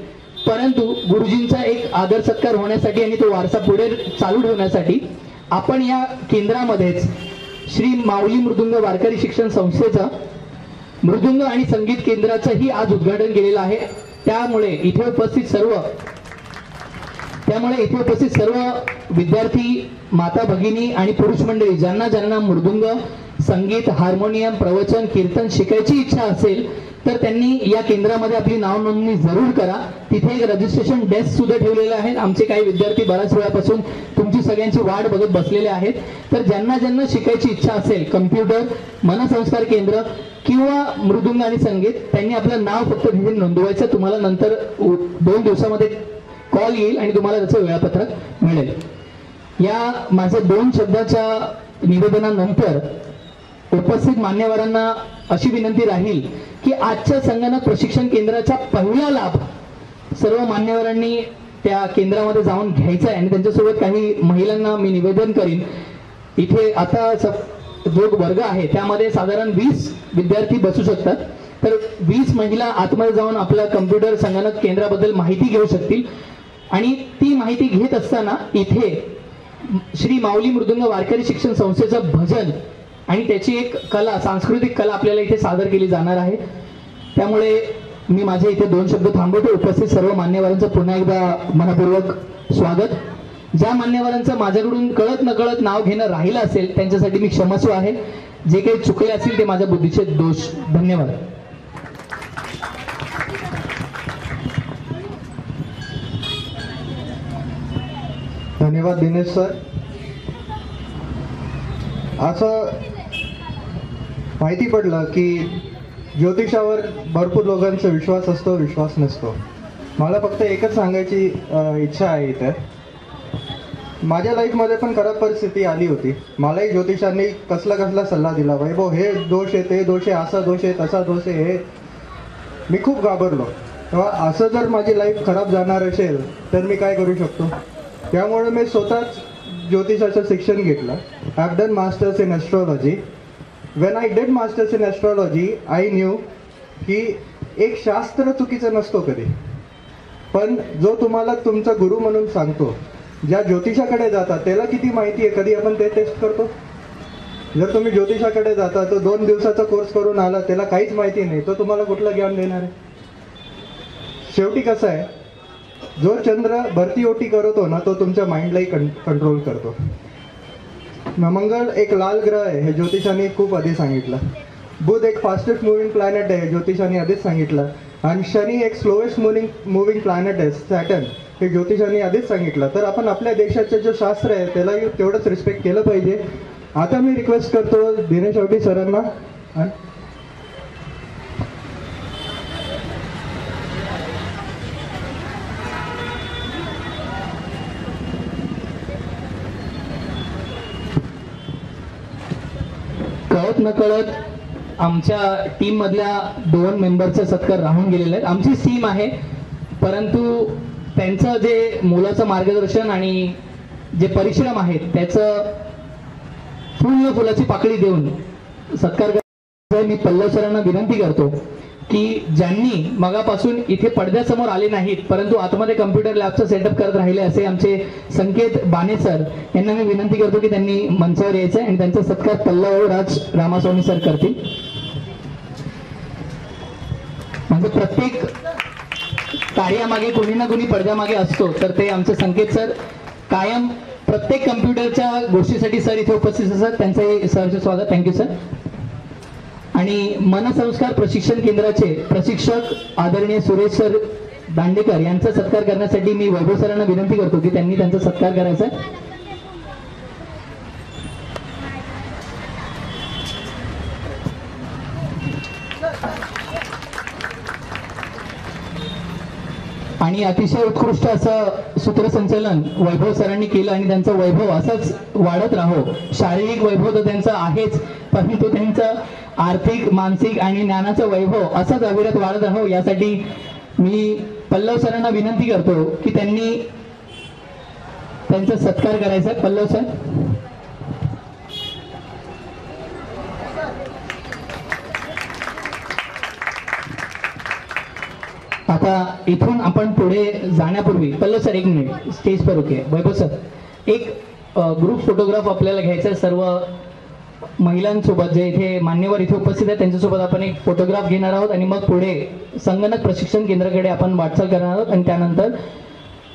परंतु गुरुजींचा एक आदर सत्कार होण्यासाठी आणि तो वारसा पुढे चालू ठेवण्यासाठी आपण या केंद्रामध्येच श्री माऊली मृदुंग वारकरी शिक्षण संस्थेचा मृदुंग आणि संगीत केंद्राचंही आज उद्घाटन केलेलं आहे. त्यामुळे इथे उपस्थित सर्व त्यामुळे इथे उपस्थित सर्व विद्यार्थी, माता भगिनी आणि पुरुष मंडळी ज्यांना ज्यांना मृदुंग, संगीत, हार्मोनियम, प्रवचन, कीर्तन शिकायची इच्छा असेल तर त्यांनी या केंद्रामध्ये आपली नाव नोंदणी जरूर करा. तिथे एक रजिस्ट्रेशन डेस्क सुद्धा ठेवलेले आहेत. आमचे काही विद्यार्थी बऱ्याच वेळापासून तुमची सगळ्यांची वाट बघत बसलेले आहेत. तर ज्यांना ज्यांना शिकायची इच्छा असेल कम्प्युटर, मनसंस्कार केंद्र किंवा मृदुंग आणि संगीत, त्यांनी आपलं नाव फक्त तिथे नोंदवायचं. तुम्हाला नंतर 2 दिवसामध्ये कॉल येईल आणि तुम्हाला त्याचं वेळापत्रक मिळेल. या माझ्या 2 शब्दाच्या निवेदनानंतर उपस्थित मान्यवरांना अशी विनंती राहील की आजच्या संगणक प्रशिक्षण केंद्राचा पहिला लाभ सर्व मान्यवरांनी त्या केंद्रामध्ये जाऊन घ्यायचा आहे. आणि त्यांच्यासोबत काही महिलांना मी निवेदन करीन. इथे आता जो वर्ग आहे त्यामध्ये साधारण 20 विद्यार्थी बसू शकतात. तर 20 महिला आतमध्ये जाऊन आपल्या कम्प्युटर संगणक केंद्राबद्दल माहिती घेऊ शकतील. आणि ती माहिती घेत असताना इथे श्री माऊली मृदुंग वारकरी शिक्षण संस्थेचं भजन आणि त्याची एक कला, सांस्कृतिक कला आपल्याला इथे सादर केली जाणार आहे. त्यामुळे मी माझे इथे 2 शब्द थांबवतो. उपस्थित सर्व मान्यवरांचं पुन्हा एकदा मनपूर्वक स्वागत. ज्या मान्यवरांचं माझ्याकडून कळत नकळत नाव घेणं राहिलं असेल त्यांच्यासाठी मी क्षमस्व आहे. जे काही चुकले असतील ते माझ्या बुद्धीचे दोष. धन्यवाद. धन्यवाद दिनेश सर. असं माहिती पडलं की ज्योतिषावर भरपूर लोकांचा विश्वास असतो, विश्वास नसतो. मला फक्त एकच सांगायची इच्छा आहे. इथे माझ्या लाईफमध्ये पण खराब परिस्थिती आली होती. मलाही ज्योतिषांनी कसला सल्ला दिला, वैभव हे दोष आहे, ते दोष आहे, असा दोष आहे, तसा दोष आहे. हे मी खूप घाबरलो. तेव्हा असं जर माझी लाईफ खराब जाणार असेल तर मी काय करू शकतो. त्यामुळे मी स्वतःच ज्योतिषाचं शिक्षण घेतलं. I have done masters in astrology. When I did masters in astrology I new की एक शास्त्र चुकीचं नसतो कधी, पण जो तुम्हाला तुमचा गुरु म्हणून सांगतो, ज्या ज्योतिषाकडे जाता त्याला किती माहिती आहे कधी आपण ते टेस्ट करतो. जर तुम्ही ज्योतिषाकडे जाता तो 2 दिवसाचा कोर्स करून आला, त्याला काहीच माहिती नाही, तो तुम्हाला कुठलं ज्ञान देणार आहे. शेवटी कसं आहे, जो चंद्र भरती ओटी करतो ना तो तुमच्या माइंडलाही कंट्रोल करतो. मंगळ एक लाल ग्रह आहे हे ज्योतिषांनी खूप आधी सांगितलं. बुध एक फास्टेस्ट मूव्हिंग प्लॅनेट आहे ज्योतिषांनी आधीच सांगितलं. आणि शनी एक स्लोएस्ट मूव्हिंग प्लॅनेट आहे सॅटर्न, हे ज्योतिषांनी आधीच सांगितलं. तर आपण आपल्या देशाचे जे शास्त्र आहे त्यालाही तेवढंच रिस्पेक्ट केलं पाहिजे. आता मी रिक्वेस्ट करतो दिनेश आवटी सरांना. कळत नकळत आमच्या टीम मधल्या 2 मेंबरचा सत्कार राहून गेलेला आहे. आमची टीम आहे, परंतु त्यांचं जे मुलाचं मार्गदर्शन आणि जे परिश्रम आहेत त्याचं फुलाची पाकळी देऊन सत्कार करायचा. मी पल्लव सरांना विनंती करतो की ज्यांनी मगापासून इथे पडद्यासमोर आले नाहीत परंतु आतमध्ये कम्प्युटर लॅबचं सेटअप करत राहिले असे आमचे संकेत बाणे सर यांना मी विनंती करतो की त्यांनी मंचावर यायचं आणि त्यांचा सत्कार पल्लव राज रामास्वामी सर करतील. म्हणजे प्रत्येक कार्यामागे कोणी ना कोणी पडद्यामागे असतो, तर ते आमचे संकेत सर कायम प्रत्येक कम्प्युटरच्या गोष्टीसाठी सर इथे उपस्थित असतात. त्यांचंही सरचे स्वागत. Thank you sir. आणि मनसंस्कार प्रशिक्षण केंद्राचे प्रशिक्षक आदरणीय सुरेश सर दांडेकर यांचा सत्कार करण्यासाठी मी वैभव सरांना विनंती करतो की त्यांनी त्यांचा सत्कार करायचा. आणि अतिशय उत्कृष्ट असं सूत्रसंचालन वैभव सरांनी केलं आणि त्यांचा वैभव असाच वाढत राहो. शारीरिक वैभव तर त्यांचं आहेच, परंतु त्यांचं आर्थिक, मानसिक आणि ज्ञानाचं वैभव असाच अविरत वाढत राहो यासाठी मी पल्लव सरांना विनंती करतो की त्यांनी त्यांचा सत्कार करायचा. पल्लव सर. आता इथून आपण पुढे जाण्यापूर्वी पल्लव सर 1 मिनिट स्टेज पर ओके. वैभव सर एक ग्रुप फोटोग्राफ आपल्याला घ्यायचा सर्व महिलांसोबत जे इथे मान्यवर इथे उपस्थित आहेत त्यांच्यासोबत आपण एक फोटोग्राफ घेणार आहोत आणि मग पुढे संगणक प्रशिक्षण केंद्राकडे आपण वाटचाल करणार आहोत आणि त्यानंतर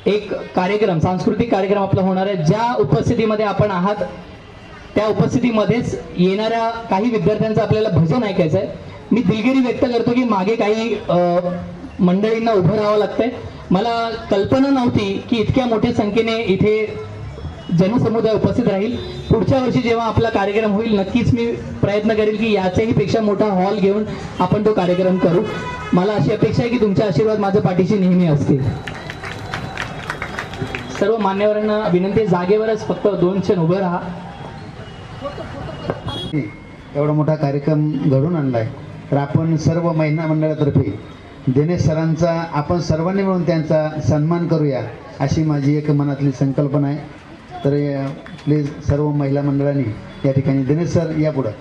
एक कार्यक्रम, सांस्कृतिक कार्यक्रम आपला होणार आहे. ज्या उपस्थितीमध्ये आपण आहात त्या उपस्थितीमध्येच येणाऱ्या काही विद्यार्थ्यांचं आपल्याला भजन ऐकायचं आहे. मी दिलगिरी व्यक्त करतो की मागे काही मंडळींना उभं राहावं लागतंय. मला कल्पना नव्हती की इतक्या मोठ्या संख्येने इथे जनसमुदाय उपस्थित राहील. पुढच्या वर्षी जेव्हा आपला कार्यक्रम होईल नक्कीच मी प्रयत्न करेल की याच्याही पेक्षा मोठा हॉल घेऊन आपण तो कार्यक्रम करू. मला अशी अपेक्षा आहे की तुमचे आशीर्वाद माझ्या पाठीशी नेहमी असतील. सर्व मान्यवरांना विनंती, जागेवरच फक्त 2 क्षण उभं राहा. एवढा मोठा कार्यक्रम घडून आणलाय तर आपण सर्व महिला मंडळातर्फे दिनेश सरांचा आपण सर्वांनी मिळून त्यांचा सन्मान करूया अशी माझी एक मनातली संकल्पना आहे. तर प्लीज सर्व महिला मंडळांनी या ठिकाणी दिनेश सर या पुढं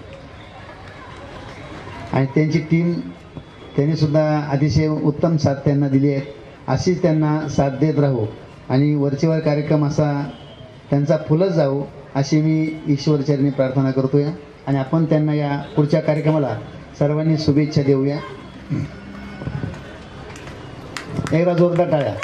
आणि त्यांची टीम त्यांनी सुद्धा अतिशय उत्तम साथ त्यांना दिली आहे. अशीच त्यांना साथ देत राहू आणि वरचेवर कार्यक्रम असा त्यांचा फुलत जाऊ अशी मी ईश्वरचरणी प्रार्थना करतोय आणि आपण त्यांना या पुढच्या कार्यक्रमाला सर्वांनी शुभेच्छा देऊया. एकदा जोरदार टाळ्या.